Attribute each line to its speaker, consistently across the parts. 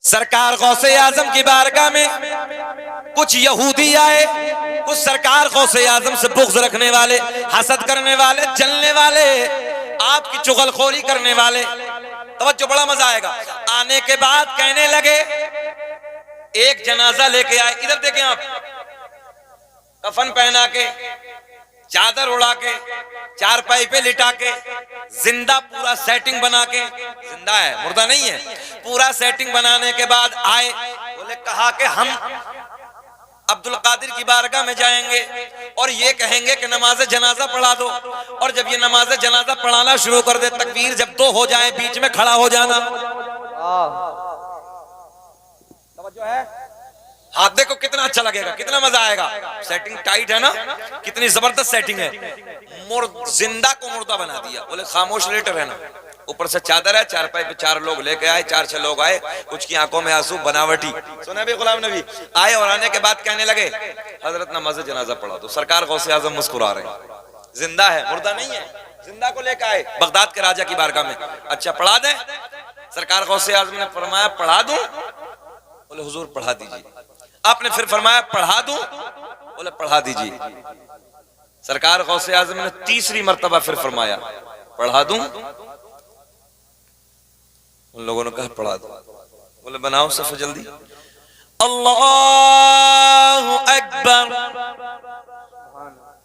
Speaker 1: सरकार गौसे आजम की बारगाह में कुछ यहूदी आए, कुछ सरकार गौसे आजम से बुग़्ज़ रखने वाले, हसद करने वाले, जलने वाले, आपकी चुगलखोरी करने वाले। तवज्जो, बड़ा मजा आएगा। आने के बाद कहने लगे, एक जनाजा लेके आए, इधर देखें आप, कफन पहना के, चादर उड़ा के, चारपाई पे लिटा के, जिंदा पूरा सेटिंग बना के, जिंदा है मुर्दा नहीं है, पूरा सेटिंग बनाने के बाद आए, बोले कहा कि हम अब्दुल कादिर की बारगाह में जाएंगे और ये कहेंगे कि नमाज जनाजा पढ़ा दो, और जब ये नमाज जनाजा पढ़ाना शुरू कर दे, तकबीर जब दो हो जाए बीच में खड़ा हो जाना। तवज्जो है, हाथ देखो कितना अच्छा लगेगा, कितना मजा आएगा। सेटिंग टाइट है ना, कितनी जबरदस्त सेटिंग है। जिंदा को मुर्दा बना दिया। बोले खामोश लेटे रहना, ऊपर से चादर है, चारपाई पे चार लोग लेके आए, चार छह लोग आए, कुछ की आंखों में आंसू, बनावटी। सुना भी गुलाम नबी आए और आने के बाद कहने लगे हजरत नमाज जनाजा पढ़ा दो। सरकार गौसे आजम मुस्कुरा रहे हैं, जिंदा है मुर्दा नहीं है, जिंदा को लेकर आए बगदाद के राजा की बारगाह में। अच्छा पढ़ा दे। सरकार गौसे आजम ने फरमाया पढ़ा दूं? बोले हुजूर पढ़ा दीजिए। आपने फिर फरमाया पढ़ा दूं? बोले पढ़ा दीजिए। सरकार गौसे आजम ने तीसरी मर्तबा फिर फरमाया पढ़ा दूं? उन लोगों ने कहा पढ़ा दो। बोले बनाओ सफ जल्दी। अल्लाहु अकबर,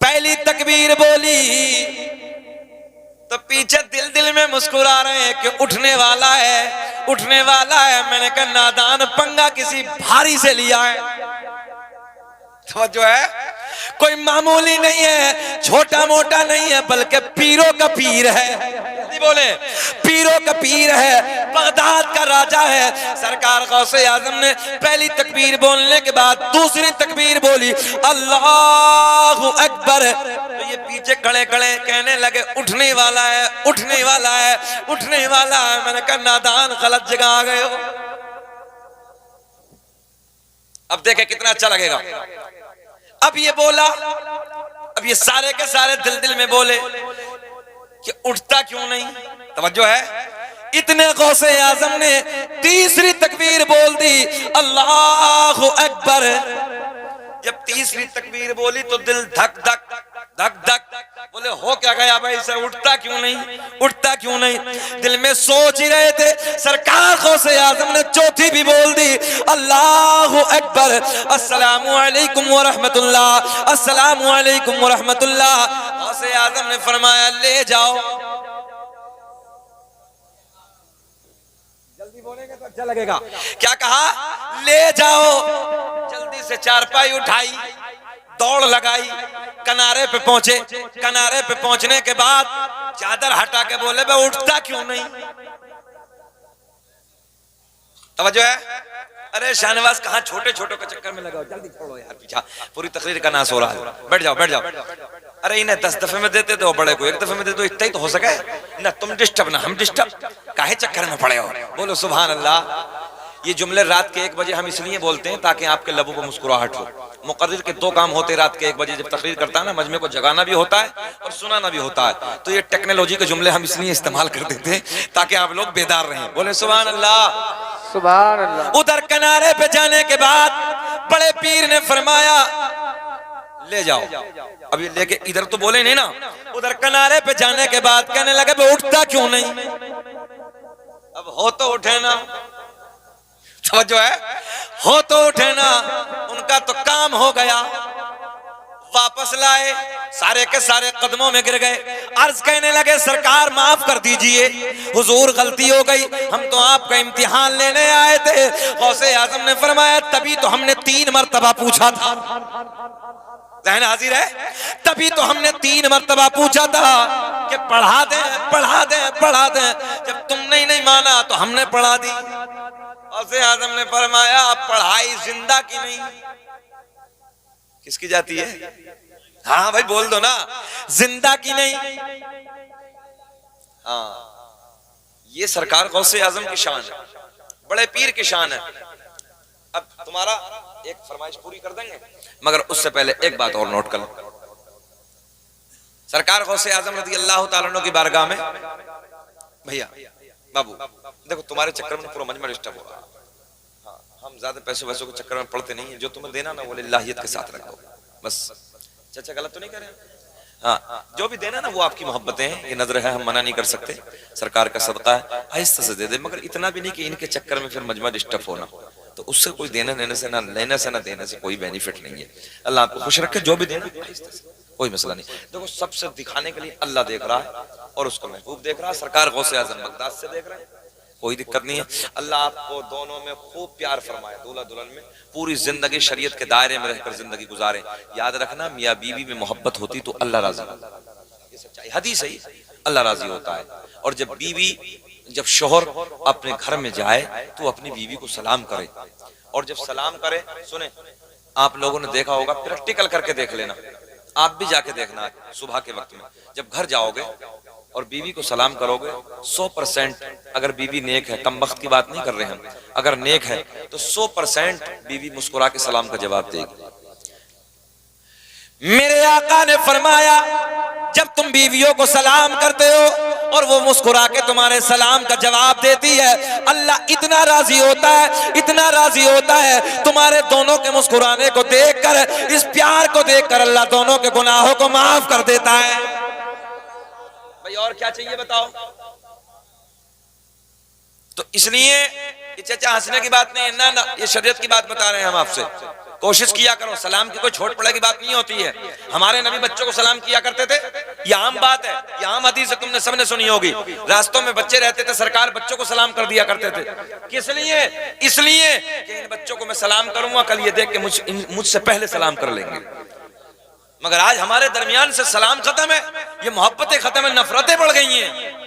Speaker 1: पहली तकबीर बोली तो पीछे दिल दिल में मुस्कुरा रहे हैं कि उठने वाला है, उठने वाला है। मैंने कहा नादान, पंगा किसी भारी से लिया है। समझो है, कोई मामूली नहीं है, छोटा मोटा नहीं है, बल्कि पीरों का पीर है। बोले पीरों का पीर है, बगदाद का राजा है। सरकार गौसे आजम ने पहली तकबीर बोलने के बाद दूसरी तकबीर बोली अल्लाहु अकबर, तो ये पीछे खड़े खड़े कहने लगे उठने वाला है, उठने वाला है, उठने वाला है। मैंने कहा नादान, गलत जगह आ गए हो। अब देखे कितना अच्छा लगेगा। अब ये बोला, अब ये सारे के सारे दिल दिल में बोले कि उठता क्यों नहीं। तवज्जो है, इतने गौसे आजम ने तीसरी तकबीर बोल दी अल्लाहु अकबर। जब तीसरी तकबीर बोली तो दिल धक धक धक धक। बोले हो क्या गया भाई, इसे उठता क्यों नहीं, उठता क्यों नहीं। दिल में सोच ही रहे थे। सरकार गौसे आजम ने चौथी भी बोल दी अल्लाहु अकबर। अस्सलामु अलैकुम व रहमतुल्लाह, अस्सलामु अलैकुम व रहमतुल्लाह। गौसे आजम ने फरमाया ले जाओ। जल्दी बोलेंगे तो अच्छा लगेगा। क्या कहा? ले जाओ। जल्दी से चारपाई उठाई, दौड़ लगाई, किनारे पे पहुंचे। किनारे पे पहुंचने के बाद चादर हटा के बोले बे उठता क्यों नहीं। तवज्जो है। अरे शाहनवाज कहाँ छोटे छोटे के चक्कर में लगाओ, जल्दी छोड़ो यार, पीछा पूरी तकरीर का नाश हो रहा है। बैठ जाओ बैठ जाओ। अरे इन्हें 10 दफे में देते तो बड़े को 1 दफे में दे दो, इतना ही तो हो सके ना। तुम डिस्टर्ब ना हम डिस्टर्ब, काहे चक्कर में पड़े हो। बोलो सुभान अल्लाह। ये जुमले रात के 1 बजे हम इसलिए बोलते हैं ताकि आपके लबों पर मुस्कुराहट हो। मुकर्रिर के 2 काम होते रात के 1 बजे जब तकरीर करता है ना, मजमे को जगाना भी होता है और सुनाना भी होता है। तो ये टेक्नोलॉजी के जुमले हम इसलिए इस्तेमाल कर देते हैं ताकि आप लोग बेदार रहें। बोले सुभान अल्लाह,
Speaker 2: सुभान अल्लाह।
Speaker 1: उधर किनारे पे जाने के बाद बड़े पीर ने फरमाया ले जाओ। अब ये लेके इधर तो बोले नहीं ना, उधर किनारे पे जाने के बाद कहने लगे बे उठता क्यों नहीं। अब हो तो उठे ना, समझो है, हो तो उठे ना। उनका तो काम हो गया, वापस लाए, सारे के सारे कदमों में गिर गए। अर्ज कहने लगे सरकार माफ कर दीजिए, हुजूर गलती हो गई, हम तो आपका इम्तिहान लेने आए थे। गौसे आजम ने फरमाया तभी तो हमने 3 मरतबा पूछा था। ज़हन हाजिर है, तभी तो हमने 3 मरतबा पूछा था कि पढ़ा दें पढ़ा दें पढ़ा दें। जब तुमने नहीं माना तो हमने पढ़ा दी। गौसे आजम ने फरमाया पढ़ाई जिंदा की नहीं किसकी जाती है। हाँ भाई बोल दो ना, जिंदा की नहीं। हाँ, ये सरकार गौसे आजम की शान है, बड़े पीर की शान है। अब तुम्हारा एक फरमाइश पूरी कर देंगे, मगर उससे पहले एक बात और नोट कर लो। सरकार गौसे आजम रज़ी अल्लाह तआला अन्हु की बारगाह में, भैया बाबू देखो तुम्हारे चक्कर में पूरा मजमा डिस्टर्ब हो रहा है। ज्यादा पैसों वैसों के चक्कर में पड़ते नहीं है, जो तुम्हें देना ना वो लिल्लाहियत के साथ रखो बस। चाचा गलत तो नहीं कर रहे हैं? हाँ, जो भी देना ना वो आपकी मोहब्बतें हैं, ये नजर है, हम मना नहीं कर सकते, सरकार का सदका है, आहिस्ता से दे दे, मगर इतना भी नहीं कि इनके चक्कर में फिर मजमा डिस्टर्ब होना। तो उससे कोई देने लेने से ना लेने से ना देने से कोई बेनिफिट नहीं है। अल्लाह आपको खुश रखे, जो भी देना आहिस्ता से, कोई मसला नहीं। देखो सबसे दिखाने के लिए अल्लाह देख रहा है और उसको महबूब देख रहा है, सरकार गौसे आजम बगदाद से देख रहे हैं, कोई दिक्कत नहीं है। अल्लाह आपको दोनों में खूब प्यार फरमाए, दूल्हा दुल्हन में पूरी जिंदगी शरीयत के दायरे में रहकर जिंदगी गुजारे। याद रखना, मियाँ बीवी में मोहब्बत होती तो अल्लाह राजी, ये सच्चाई हदीस है, अल्लाह राजी होता है। और जब शोहर अपने घर में जाए तो अपनी बीवी को सलाम करे, और जब सलाम करे, सुने आप लोगों ने देखा होगा, प्रैक्टिकल करके देख लेना, आप भी जाके देखना सुबह के वक्त में जब घर जाओगे और बीवी को सलाम करोगे, 100% अगर बीवी नेक है, कम वक्त की बात नहीं कर रहे हम, अगर नेक है तो 100% बीवी मुस्कुरा के सलाम का जवाब देगी। मेरे आका ने फरमाया, जब तुम बीवियों को सलाम करते हो और वो मुस्कुरा के तुम्हारे सलाम का जवाब देती है, अल्लाह इतना राजी होता है, इतना राजी होता है, तुम्हारे दोनों के मुस्कुराने को देखकर, इस प्यार को देखकर अल्लाह दोनों के गुनाहों को माफ कर देता है। भाई और क्या चाहिए बताओ? तो इसलिए ये चाचा हंसने की बात नहीं है ना, ये शरीयत की बात बता रहे हैं हम आपसे। कोशिश किया करो, सलाम की कोई छोट पड़े की बात नहीं होती है। हमारे नबी बच्चों को सलाम किया करते थे, ये आम बात है, ये आम हदीस है, तुमने सबने सुनी होगी। रास्तों में बच्चे रहते थे, सरकार बच्चों को सलाम कर दिया करते थे। किस लिए? इसलिए कि इन बच्चों को मैं सलाम करूंगा, कल ये देख के मुझसे पहले सलाम कर लेंगे। मगर आज हमारे दरमियान से सलाम खत्म है, ये मोहब्बतें खत्म है, नफरतें बढ़ गई हैं।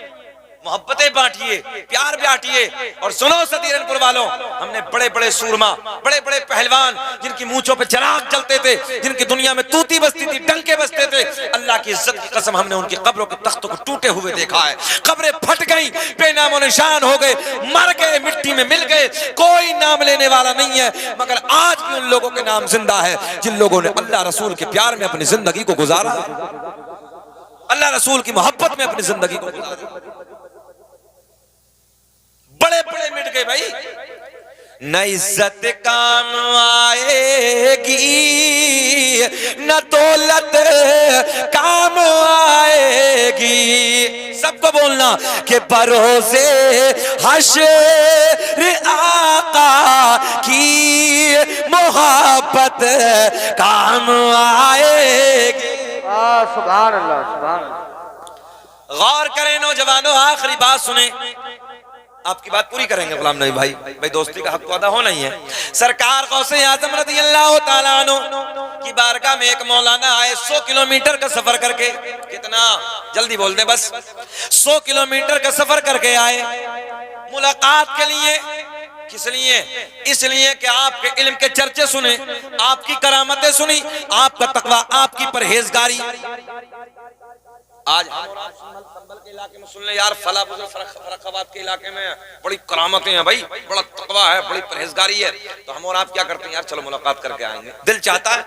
Speaker 1: मोहब्बतें बांटिए, प्यार बांटिए। और सुनो सदीरनपुर वालों, हमने बड़े बड़े सूरमा, बड़े बड़े पहलवान, जिनकी मूंछों पे चिराग जलते थे, जिनकी दुनिया में तूती बजती थी, डंके बजते थे, अल्लाह की इज्जत की कसम हमने उनकी कब्रों के तख्तों को टूटे हुए देखा है। कब्रें फट गई, बेनामो निशान हो गए, मर गए, मिट्टी में मिल गए, कोई नाम लेने वाला नहीं है। मगर आज भी उन लोगों के नाम जिंदा है जिन लोगों ने अल्लाह रसूल के प्यार में अपनी जिंदगी को गुजारा, अल्लाह रसूल की मोहब्बत में अपनी जिंदगी को गुजारा। बड़े बड़े मिट गए भाई। न इज्जत काम आएगी, न दौलत काम आएगी। सबको बोलना कि भरोसे हश्र आका की मोहब्बत काम आएगी।
Speaker 2: सुभान अल्लाह, सुभान अल्लाह।
Speaker 1: गौर करें नौजवानों, आखिरी बात सुने, आपकी बात पूरी करेंगे गुलाम नबी भाई। भाई दोस्ती का हक तो अदा होना ही है। सरकार गौसे आजम रज़ी अल्लाह तआला अन्हु की बारगाह में एक मौलाना आए, 100 किलोमीटर का सफर करके, कितना जल्दी बोल दे बस, 100 किलोमीटर का सफर करके आए मुलाकात के लिए। किस लिए? इसलिए कि आपके इल्म के चर्चे सुने, आपकी करामतें सुनी, आपका तकवा, आपकी परहेजगारी। आज संभल के इलाके में सुन ले यार, फराबाद के इलाके में बड़ी करामतें हैं भाई, बड़ा तकवा है, बड़ी परहेजगारी है। तो हम और आप क्या करते हैं यार, चलो मुलाकात करके आएंगे, दिल चाहता है।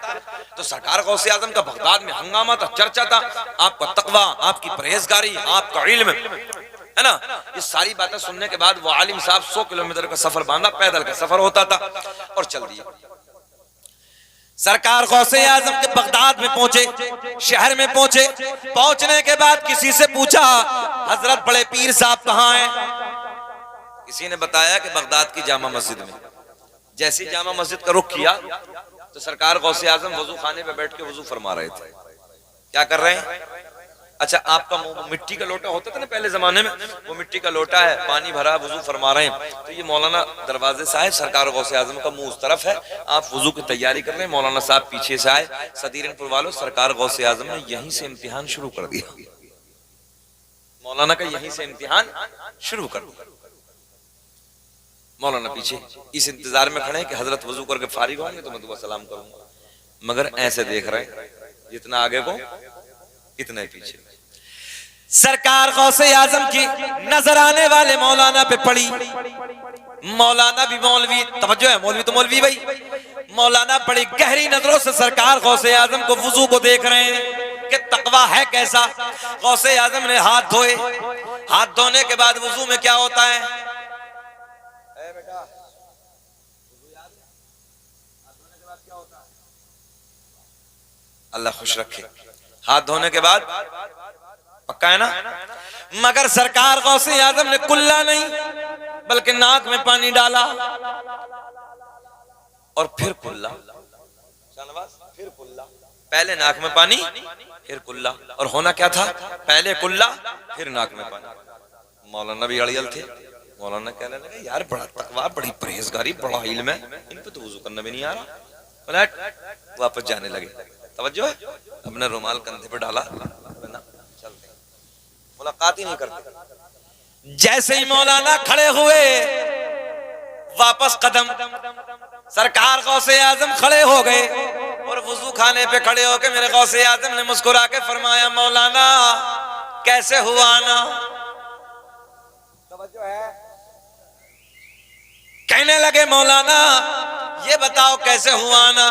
Speaker 1: तो सरकार गौसे आजम का बगदाद में हंगामा था, चर्चा था, आपका तकवा, आपकी परहेजगारी, आपका इल्म, है ना। ये सारी बातें सुनने के बाद वो आलिम साहब 100 किलोमीटर का सफर बांधा, पैदल का सफर होता था, और चल दिया। सरकार गौसे आजम के बगदाद में पहुंचे, शहर में पहुंचे। पहुंचने के बाद किसी से पूछा, हजरत बड़े पीर साहब कहाँ हैं? किसी ने बताया कि बगदाद की जामा मस्जिद में। जैसी जामा मस्जिद का रुख किया तो सरकार गौसे आजम वजू खाने पे बैठ के वजू फरमा रहे थे। क्या कर रहे हैं? अच्छा, आपका मिट्टी का लोटा होता था ना पहले जमाने में, वो मिट्टी का लोटा है, पानी भरा, वजू फरमा रहे हैं। तो ये मौलाना दरवाजे से आए, सरकार गौसे आजम का मुंह उस तरफ है, आप वजू की तैयारी कर रहे हैं, मौलाना साहब पीछे से आए। सदीरनपुर वालों, सरकार गौसे आजम ने यहीं से इम्तिहान शुरू कर दिया, मौलाना का यहीं से इम्तिहान शुरू कर दिया। मौलाना पीछे इस इंतजार में खड़े हैं कि हजरत वजू करके फारिग होंगे तो मैं दुआ सलाम करूंगा, मगर ऐसे देख रहे हैं, जितना आगे को इतना ही पीछे। सरकार गौसे आजम की नजर आने वाले मौलाना पे पड़ी। मौलाना भी मौलवी, तवज्जो है, मौलवी तो मौलवी भाई। मौलाना बड़ी गहरी नजरों से सरकार गौसे आजम को वजू को देख रहे हैं कि तकवा है कैसा। गौसे आजम ने हाथ धोए, हाथ धोने के बाद वजू में क्या होता है? बेटा अल्लाह खुश रखे। हाथ धोने के बाद पक्का है ना? मगर सरकार गौसे आजम ने कुल्ला नहीं बल्कि नाक में पानी डाला और फिर कुल्ला, फिर कुल्ला, पहले नाक में पानी फिर कुल्ला। और होना क्या था? पहले कुल्ला फिर नाक में पानी। मौलाना भी अड़ियल थे। मौलाना कहने लगे यार बड़ा तकवा, बड़ी परहेजगारी, बड़ा इल्म है, इन पे तो वुजू करना भी नहीं आ रहा। वापस जाने लगे। तवज्जो है? अपने रुमाल कंधे पे डाला, चलते मुलाकात ही नहीं करते। जैसे ही मौलाना खड़े हुए वापस कदम, सरकार गौसे आजम खड़े हो गए और वुजू खाने पे खड़े होके मेरे गौसे आजम ने मुस्कुरा के फरमाया मौलाना कैसे हुआ आना? तवज्जो है? कहने लगे मौलाना ये बताओ कैसे हुआ आना?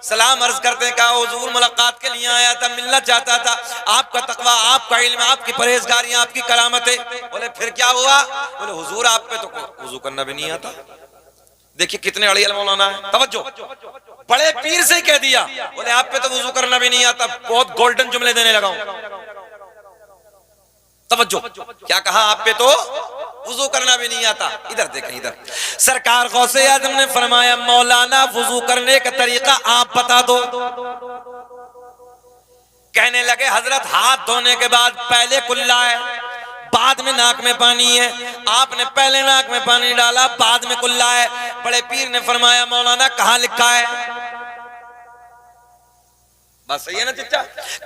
Speaker 1: सलाम अर्ज करते कहा हुजूर मुलाकात के लिए आया था, मिलना चाहता था, आपका तकवा, आपका इल्म, आपकी परहेजगारियां, आपकी करामतें। बोले फिर क्या हुआ? बोले हुजूर आप पे तो वुजू करना भी नहीं आता। देखिए कितने अड़ियल मौलाना है। तवज्जो, बड़े पीर से ही कह दिया। बोले आप पे तो वुजू करना भी नहीं आता। बहुत गोल्डन जुमले देने लगा हूं। तवज्जो, क्या कहा? आप पे तो वुजू करना भी नहीं आता। इधर देखें, इधर सरकार गौसे आजम ने फरमाया मौलाना वुजू करने का तरीका आप बता दो। कहने लगे हजरत हाथ धोने के बाद पहले कुल्ला है, बाद में नाक में पानी है। आपने पहले नाक में पानी डाला, बाद में कुल्ला है। बड़े पीर ने फरमाया मौलाना कहां लिखा है? बात सही है ना चिच्चा?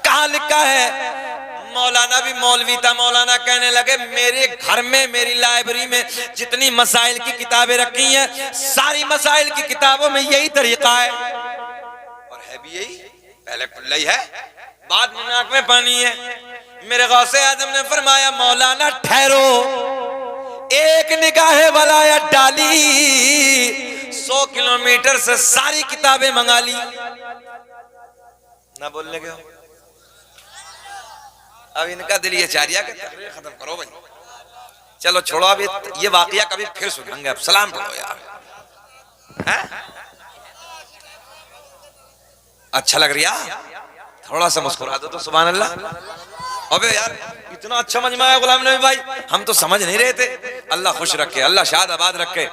Speaker 1: कहां लिखा है? मौलाना भी मौलवी था। मौलाना कहने लगे मेरे घर में, मेरी लाइब्रेरी में जितनी मसाइल की किताबें रखी हैं, सारी मसाइल की किताबों में यही तरीका है। और है भी यही, पहले कुल्ला ही है, बाद में नाक में पानी है। मेरे गौसे आजम ने फरमाया मौलाना ठहरो, एक निगाहे वाला डाली 100 किलोमीटर से सारी किताबें मंगा ली। ना बोलने के हो? अब इनका दिल ये चाह रहा है कि तकरीर खत्म करो भाई, चलो छोड़ो। अब ये वाकया कभी फिर सुनेंगे। अब सलाम पढ़ो यार, है? अच्छा लग रहा? थोड़ा सा मुस्कुरा दो तो सुभान अल्लाह। अबे यार इतना अच्छा मजमा है गुलाम नबी भाई, हम तो समझ नहीं रहे थे। अल्लाह खुश रखे, अल्लाह शाद आबाद रखे।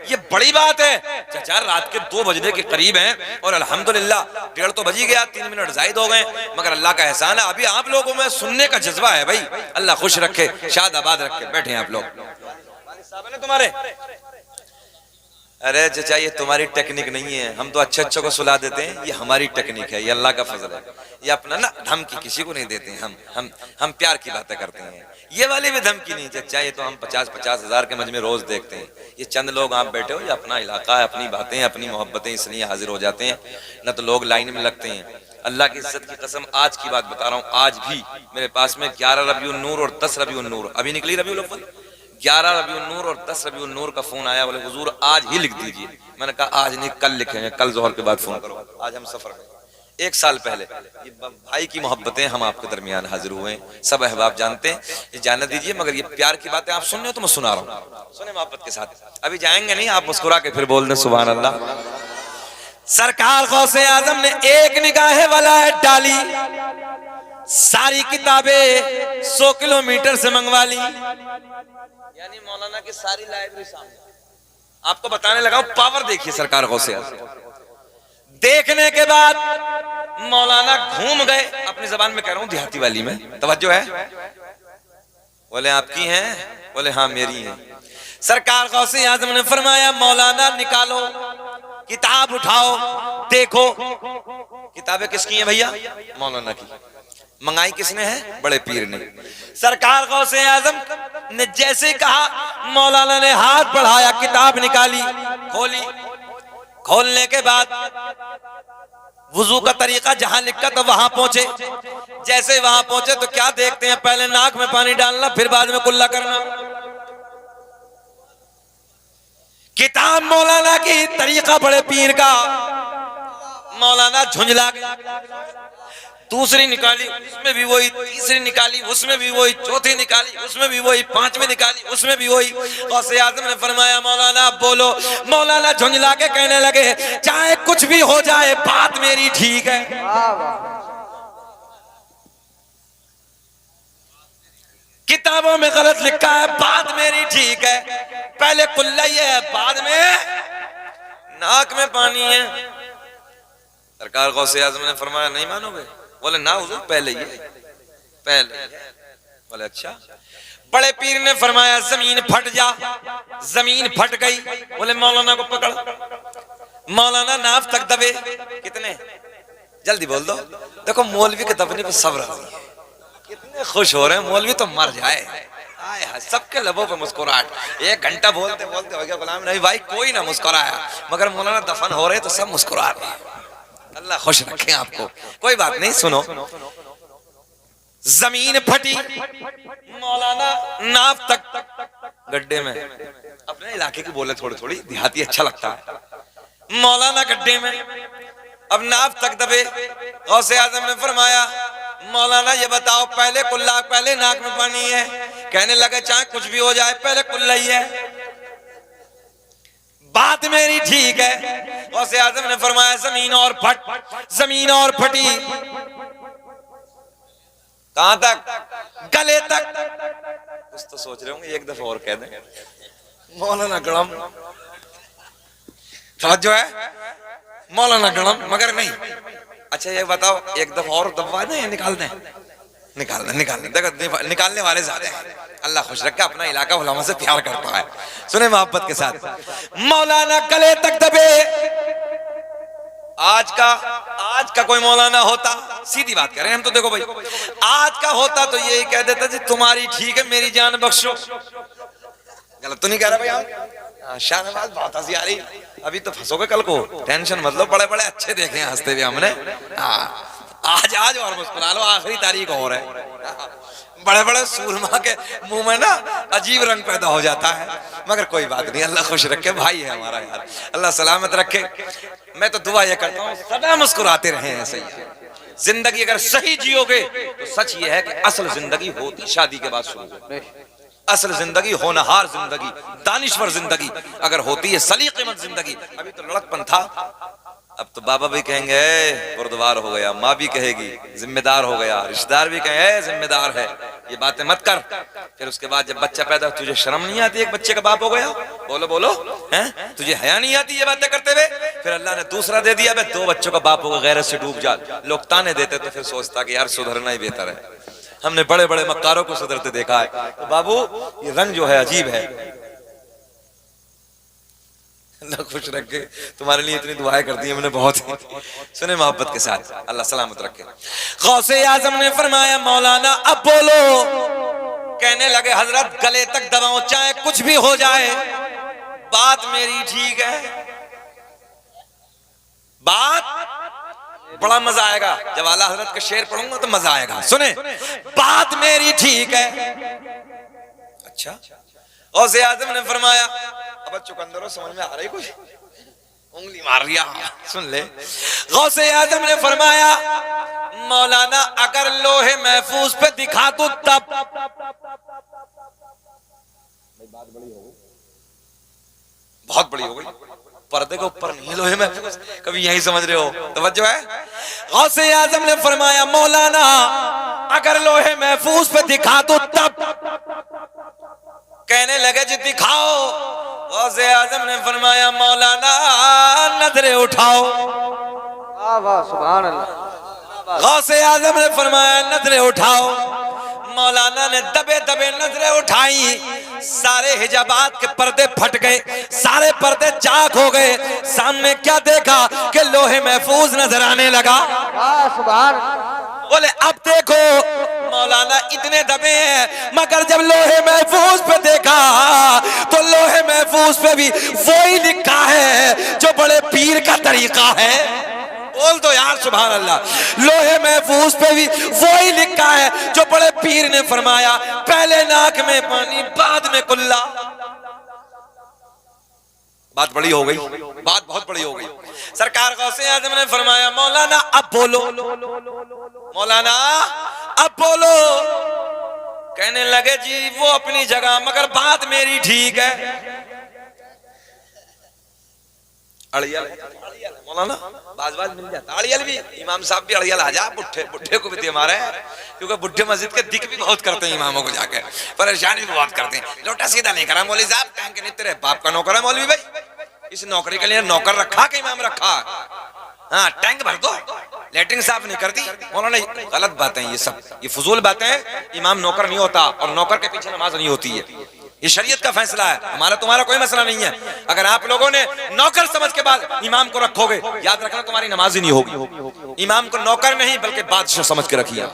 Speaker 1: ये बड़ी बात है। चाचा रात के 2 बजने के करीब हैं और अल्हम्दुलिल्लाह 1:30 तो बज ही गया, 3 मिनट जायद हो गए, मगर अल्लाह का एहसान है अभी आप लोगों में सुनने का जज्बा है भाई। अल्लाह खुश रखे, शाद आबाद रखे। बैठे हैं आप लोग तुम्हारे। अरे चाचा ये तुम्हारी टेक्निक नहीं है, हम तो अच्छे अच्छों को सुला देते हैं, ये हमारी टेक्निक है, ये अल्लाह का फजल है। ये अपना ना धमकी किसी को नहीं देते हैं, हम प्यार की बातें करते हैं। ये वाली भी धमकी नहीं चाचा, ये तो हम 50-50 हजार के मजमे रोज देखते हैं। ये चंद लोग आप बैठे हो, ये अपना इलाका है, अपनी बातें, अपनी मोहब्बतें, इसलिए हाजिर हो जाते हैं, न तो लोग लाइन में लगते हैं। अल्लाह की इज्जत की कसम आज की बात बता रहा हूँ, आज भी मेरे पास में 11 रबीउन नूर और 10 रबीउन नूर, अभी निकली रबीउल अव्वल, 11 रबीउन नूर और 10 रबीउन नूर का फोन आया। बोले हुजूर आज ही लिख दीजिए। मैंने कहा आज नहीं कल लिखेंगे, कल जोहर के बाद फोन करो। आज हम सफर में 1 साल पहले ये भाई की मोहब्बतें हम आपके दरमियान हाजिर हुए हैं, सब अहबाब जानते हैं, ये जाने दीजिए। मगर ये प्यार की बातें आप सुन रहे हो तो मैं सुना रहा हूँ, सुने मोहब्बत के साथ। अभी जाएंगे नहीं, आप मुस्कुरा के फिर बोल दें सुभान अल्लाह। सरकार गौसे आजम ने एक निगाहे वाला डाली, सारी किताबें 100 किलोमीटर से मंगवा ली। यानी मौलाना की सारी लाइब्रेरी सामने। आपको बताने लगा हूं, पावर देखिए सरकार गौसे आजम। देखने के बाद मौलाना घूम गए, अपनी जबान में कह रहा हूं देहाती वाली में, तवज्जो है? बोले आपकी हैं? बोले हाँ मेरी हैं। सरकार गौसे आजम ने फरमाया मौलाना निकालो किताब, उठाओ देखो। किताबें किसकी हैं भैया? मौलाना की। मंगाई किसने है? बड़े पीर ने। सरकार गौसे आजम ने जैसे कहा मौलाना ने हाथ बढ़ाया, किताब निकाली, खोली। खोलने के बाद वुजू का तरीका जहां लिखा तो वहां पहुंचे। जैसे वहां पहुंचे तो क्या देखते हैं? पहले नाक में पानी डालना, फिर बाद में कुल्ला करना। किताब मौलाना की, तरीका बड़े पीर का। मौलाना झुंझला गया, दूसरी निकाली, उसमें भी वही, तीसरी निकाली, उसमें भी वही, चौथी निकाली, उसमें भी वही, 5वीं निकाली, उसमें भी वही। गौसे आजम ने फरमाया मौलाना बोलो। मौलाना झुंझला के कहने लगे चाहे कुछ भी हो जाए बात मेरी ठीक है। किताबों में गलत लिखा है, बात मेरी ठीक है, पहले कुल्ला ही है, बाद में नाक में पानी है। सरकार गौसे आजम ने फरमाया नहीं मानोगे? बोले ना हुजूर, पहले ही है, पहले। बोले अच्छा। बड़े पीर ने फरमाया जमीन फट जा। जमीन फट गई। बोले मौलाना को पकड़। मौलाना नाफ तक दबे। कितने? जल्दी बोल दो। देखो मौलवी के दबने पे सब्र है, कितने खुश हो रहे हैं। मौलवी तो मर जाए, आए हाय, सबके लबों पे मुस्कुराहट। 1 घंटा बोलते बोलते हो गया गुलाम नबी भाई, कोई ना मुस्कुराया, मगर मौलाना दफन हो रहे तो सब मुस्कुरा रहे। अल्लाह खुश रखे आपको। कोई बात नहीं, सुनो। जमीन फटी, मौलाना नाफ तक गड्ढे में। अपने इलाके की बोले थोड़ी थोड़ी, देहाती अच्छा लगता है। मौलाना गड्ढे में, अब नाफ तक दबे। गौसे आजम ने फरमाया मौलाना ये बताओ, पहले कुल्ला, पहले नाक में पानी है? कहने लगे चाहे कुछ भी हो जाए, पहले कुल्ला ही है, बात मेरी ठीक है। गौसे आजम ने फरमाया जमीन और फट। जमीन और फटी, कहां तक? गले तक। कुछ तो सोच रहे होंगे, एक दफा और कह दें मौलाना गड़म, समझो है मौलाना गड़म, मगर नहीं। अच्छा ये बताओ, एक दफा और दबा दें, निकाल दें? निकाल दें, निकाल दें। देखो निकालने वाले ज्यादा हैं। अल्लाह खुश रखे, अपना इलाका उलमा से प्यार करता है। सुने मोहब्बत के साथ। मौलाना गले तक दबे। आज का कोई मौलाना होता, सीधी बात करें हम तो, देखो भाई आज का होता तो यही कह देता जी तुम्हारी ठीक है, मेरी जान बख्शो। गलत तो नहीं कह रहा भाई हम? शाहनवाज बहुत हंसी आ रही। अभी तो फंसोगे कल को, टेंशन मतलब, बड़े बड़े अच्छे देखे हैं हंसते हुए हमने। आज और मुस्कुरा लो, आखिरी तारीख और है। बड़े बड़े सूरमा के मुंह में ना अजीब रंग पैदा हो जाता है, मगर कोई बात नहीं, अल्लाह खुश रखे, भाई है हमारा यार, अल्लाह सलामत रखे। मैं तो दुआ ये करता हूँ सदा मुस्कुराते रहे ऐसे ही। जिंदगी अगर सही जियोगे तो सच ये है कि असल जिंदगी होती शादी के बाद शुरू। असल जिंदगी, होनहार जिंदगी, दानिश्वर जिंदगी अगर होती है, सलीकेमंद जिंदगी। अभी तो लड़कपन था, अब तो बाबा भी कहेंगे गुरुद्वार हो गया, माँ भी कहेगी जिम्मेदार हो गया, रिश्तेदार भी कहेंगे जिम्मेदार है, ये बातें मत कर। फिर उसके बाद जब बच्चा पैदा, तुझे शर्म नहीं आती एक बच्चे का बाप हो गया? बोलो बोलो, हैं? तुझे हया नहीं आती ये बातें करते हुए? फिर अल्लाह ने दूसरा दे दिया, 2 बच्चों का बाप होगा, गैरत से डूब जा। लोग ताने देते तो फिर सोचता कि यार सुधरना ही बेहतर है। हमने बड़े बड़े मक्कारों को सुधरते देखा है। तो बाबू ये रंग जो है अजीब है। अल्लाह खुश रखे, तुम्हारे लिए इतनी दुआएं कर दी हमने बहुत। सुने मोहब्बत के साथ, अल्लाह सलामत रखे। गौसे आजम ने फरमाया मौलाना अब बोलो। कहने लगे हजरत गले तक दबाओ, चाहे कुछ भी हो जाए, बात मेरी ठीक है। बात बड़ा मजा आएगा जब आला हजरत का शेर पढ़ूंगा तो मजा आएगा। सुने, बात मेरी ठीक है। अच्छा, गौसे आजम ने फरमाया, अब चुकंदरों समझ में आ रही कुछ? उंगली मार रिया, सुन ले। गौसे आजम ने फरमाया मौलाना अगर लोहे महफूज पे दिखा दो तब। बात बड़ी हो गई, बहुत बड़ी हो गई। पर्दे के ऊपर नहीं, लोहे महफूज, कभी यही समझ रहे हो? तवज्जो है। गौसे आजम ने फरमाया मौलाना अगर लोहे महफूज पे दिखा दो तब। कहने लगे जी दिखाओ। गौसे आजम ने फरमाया मौलाना नजरें उठाओ।
Speaker 2: वाह सुभान अल्लाह।
Speaker 1: गौसे आजम ने फरमाया नजरें उठाओ। मौलाना ने दबे दबे नजरें उठाई, सारे हिजाबात के पर्दे फट गए, सारे पर्दे चाक हो गए। सामने क्या देखा कि लोहे महफूज नजर आने लगा।
Speaker 2: वाह सुभान।
Speaker 1: बोले अब देखो मौलाना इतने दबे हैं, मगर जब लोहे महफूज पे देखा तो लोहे महफूज पे भी वही लिखा है जो बड़े पीर का तरीका है। बोल दो यार सुभान अल्लाह। लोहे महफूज पे भी वही लिखा है जो बड़े पीर ने फरमाया, पहले नाक में पानी बाद में कुल्ला। बात बड़ी हो गई, बात बहुत बड़ी हो गई। सरकार गौसे आजम ने फरमाया मौलाना अब बोलो, मौलाना अब बोलो। कहने लगे जी वो अपनी जगह, मगर बात मेरी ठीक है। अड़ियल मौलाना बाज मिल जाता, अड़ियल भी इमाम साहब भी अड़ियल आ जा, बुढ़े बुढ़े को भी दे हमारे, क्योंकि बुढ़े मस्जिद के दिक भी बहुत करते हैं इमामों को जाकर, परेशानी भी बहुत करते हैं। लोटा सीधा नहीं करा मौलवी साहब, टैंक नहीं तेरे बाप का नौकर है मौलवी भाई, इस नौकरी के लिए नौकर रखा कि इमाम रखा? हाँ टैंक भर दो, लेटरिन साफ नहीं करती मौलाना, गलत बातें ये सब, ये फजूल बातें। इमाम नौकर नहीं होता और नौकर के पीछे नमाज नहीं होती है, ये शरीयत का फैसला है, हमारा तुम्हारा कोई मसला नहीं है। अगर आप लोगों ने नौकर समझ के बाद इमाम को रखोगे, याद रखना तुम्हारी नमाज ही नहीं होगी। इमाम को नौकर नहीं बल्कि बादशाह समझ के रखिए,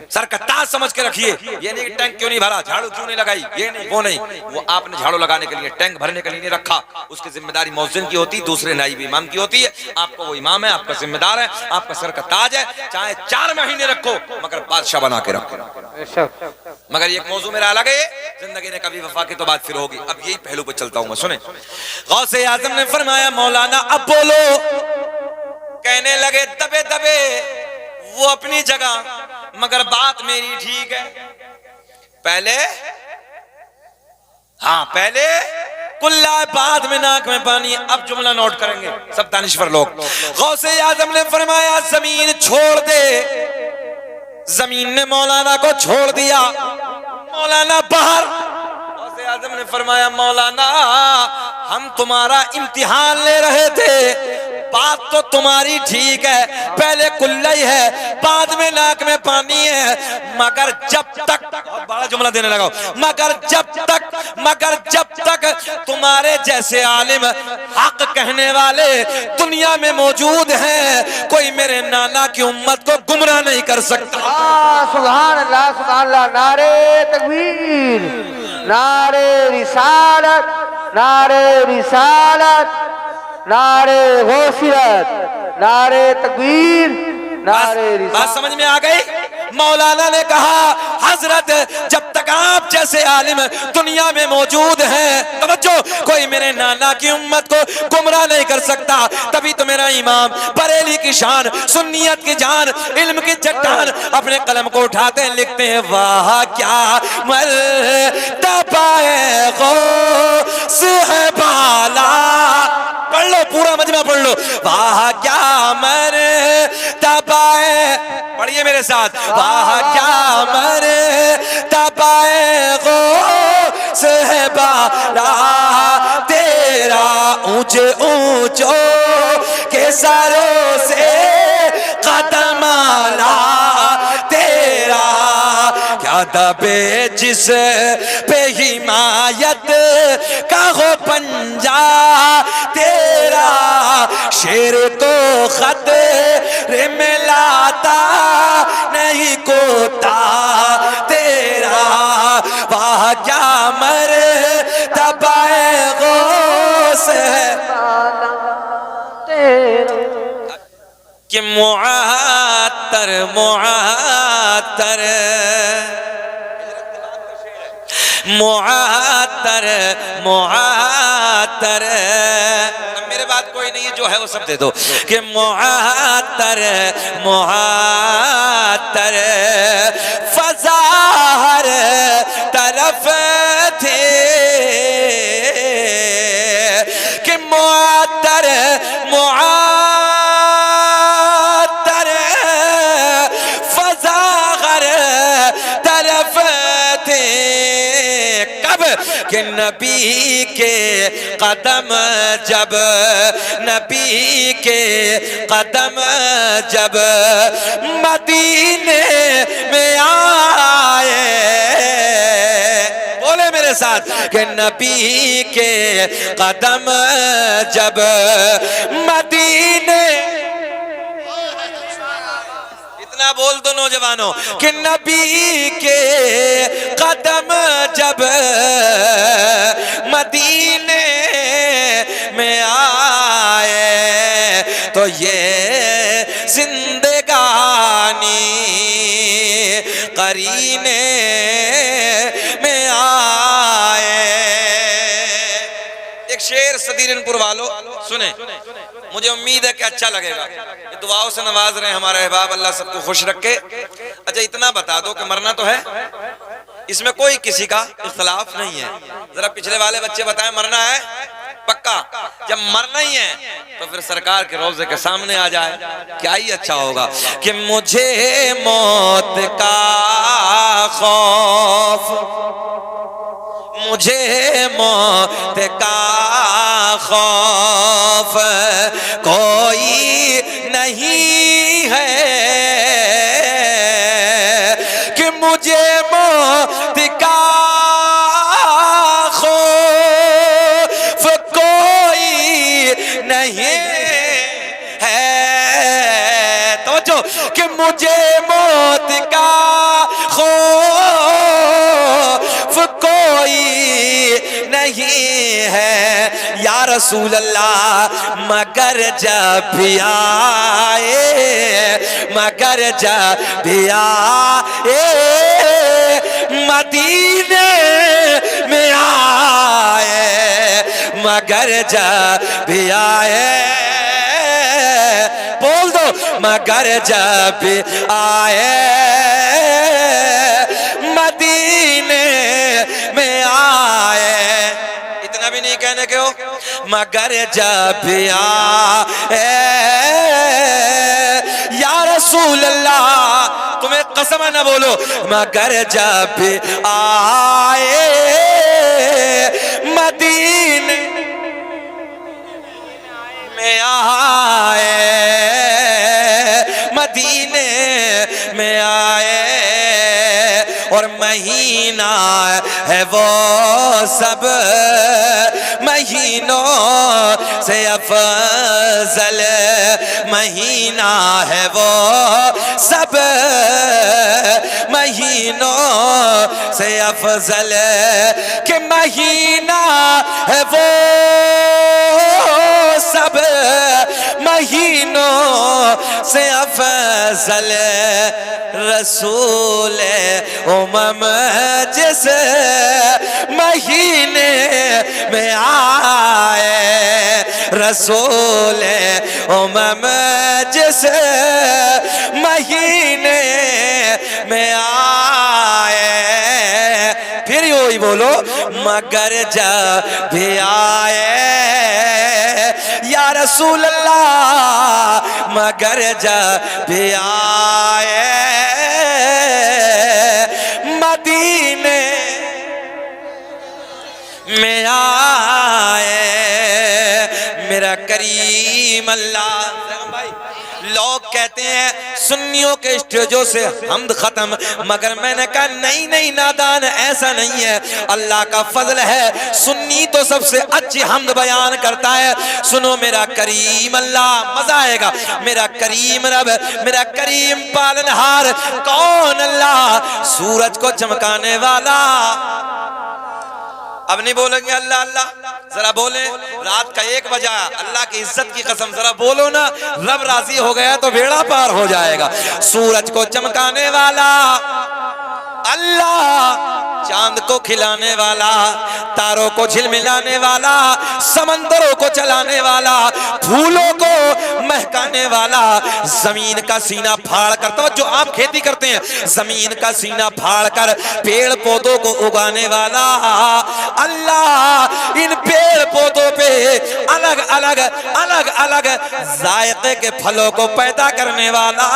Speaker 1: सर का ताज समझ के रखिए। ये नहीं टैंक क्यों नहीं भरा, झाड़ू क्यों नहीं लगाई, ये नहीं वो नहीं, वो आपने झाड़ू लगाने के लिए टैंक भरने के लिए नहीं रखा, उसकी जिम्मेदारी मौज़िन की होती, दूसरे नाइब इमाम की होती है। आपको वो इमाम है, आपका जिम्मेदार है, आपका सर का ताज है, चाहे 4 महीने रखो मगर बादशाह बना के रखो। मगर एक मौजू मेरा अलग है, जिंदगी ने कभी वफा की तो बात फिर होगी। अब यही पहलू पे चलता हूं मैं, सुने। गौसे आज़म ने फरमाया मौलाना अब बोलो, कहने लगे दबे दबे वो अपनी जगह, मगर बात मेरी ठीक है। पहले हाँ पहले कुल्ला, बाद में नाक में पानी। अब जुमला नोट करेंगे सब दानिश्वर लोग। गौसे आज़म ने फरमाया जमीन छोड़ दे, जमीन ने मौलाना को छोड़ दिया, मौलाना बाहर। गौसे आज़म ने फरमाया मौलाना हम तुम्हारा इम्तिहान ले रहे थे, बात तो तुम्हारी ठीक है, पहले कुल्ला ही है बाद में नाक में पानी है, मगर जब तक, बड़ा जुमला देने लगा, मगर जब तक तुम्हारे जैसे आलिम हक कहने वाले दुनिया में मौजूद हैं, कोई मेरे नाना की उम्मत को गुमराह नहीं कर सकता।
Speaker 2: सुभान अल्लाह, सुभान अल्लाह। नारे तकबीर, नारे रिसालत, नारे रिसालत, नारे गौसियत, नारे तकबीर, नारे रिसालत।
Speaker 1: बात समझ में आ गई? मौलाना ने कहा हजरत जब तक आप जैसे आलिम दुनिया में मौजूद हैं, तवज्जो, कोई मेरे नाना की उम्मत को गुमराह नहीं कर सकता। तभी तो मेरा इमाम बरेली की शान, सुन्नियत की जान, इल्म की चट्टान, अपने कलम को उठाते हैं, लिखते हैं वाह क्या मर्तबा है गौस है बाला। पढ़ लो पूरा मजमा पढ़ लो, वाह क्या मर्तबा है, पढ़िए मेरे साथ, वाह क्या मर्तबा है गौस है बाला, तेरा ऊंचे ऊंचों के सरों से कदम आला, तेरा क्या दबे जिस पे हिमायत का हो पंजा, तेरा शेर तो खतरे में लाता नहीं कोता, तेरा वाह क्या मर्तबा है गौस है कि मुआत्तर मुआत्तर मुआत्तर मुआत्तर, मेरे बात कोई नहीं है, जो है वो सब दे दो कि मुआत्तर मुआत्तर फज़ा हर तरफ थे, कि मुआत्तर मुआत्तर फज़ा हर तरफ थे, कब कि नबी के कदम जब, नबी के कदम जब मदीने में आए, बोले मेरे साथ कि नबी के कदम जब मदीने, इतना बोल दो नौजवानों कि नबी के कदम जब मदीने में आए, तो ये जिंदगानी करीने में आए। एक शेर सदीरनपुर वालों सुने, मुझे उम्मीद है कि अच्छा लगेगा। ये दुआओं से नवाज रहे हमारे अहबाब, अल्लाह सबको खुश रखे। अच्छा इतना बता दो कि मरना तो है, इसमें कोई किसी का इख्तलाफ नहीं है। जरा पिछले वाले बच्चे बताएं मरना है, पक्का। जब मरना ही है तो फिर सरकार के रोजे के सामने आ जाए, क्या ही अच्छा होगा कि मुझे मौत का खौफ, मुझे मौत का खौफ कोई नहीं है, कि मुझे मौत का खौफ कोई नहीं है। तो जो कि मुझे मौत का खौफ कोई नहीं है या रसूल अल्लाह, मगर जब भी आए, मगर जब भी आए मदीने में आए, मगर जब भी आए, बोल दो, मगर जब भी आए मदीने में आए। इतना भी नहीं कहने के हो, मगर जब भी आए या रसूल अल्लाह, तुम्हें कसम न बोलो, मगर जब भी आए मदीने में आए, मदीने में आए, और महीना है वो सब महीनों से अफजल, महीना है वो सब महीनों से अफजल, कि महीना है वो सब महीनों से अफजल, रसूल उमम जिस महीने में आए, रसूल उमम जिस महीने में आए। फिर यही बोलो, मगर जब भी आए या रसूल अल्लाह, मगर जब भी आए मदीने में आए, मेरा करीम अल्लाह। भाई लोग कहते हैं सुन्नियों के स्टेजों से हमद खत्म, मगर मैंने कहा नहीं नहीं नादान, ऐसा नहीं है। अल्लाह का फजल है, सुन्नी तो सबसे अच्छी हमद बयान करता है। सुनो मेरा करीम अल्लाह, मजा आएगा। मेरा करीम रब, मेरा करीम पालनहार कौन? अल्लाह, सूरज को चमकाने वाला। अब नहीं बोलेंगे अल्लाह अल्लाह, जरा बोले, रात का 1 बजा, अल्लाह की इज्जत की कसम जरा बोलो ना, रब राजी हो गया तो बेड़ा पार हो जाएगा। सूरज को चमकाने वाला अल्लाह, चांद को खिलाने वाला, तारों को झिलमिलाने वाला, समंदरों को चलाने वाला, फूलों को महकाने वाला, जमीन का सीना फाड़ कर, तो जो आप खेती करते हैं, जमीन का सीना फाड़ कर पेड़ पौधों को उगाने वाला अल्लाह, इन पेड़ पौधों पे अलग अलग अलग अलग जायके के फलों को पैदा करने वाला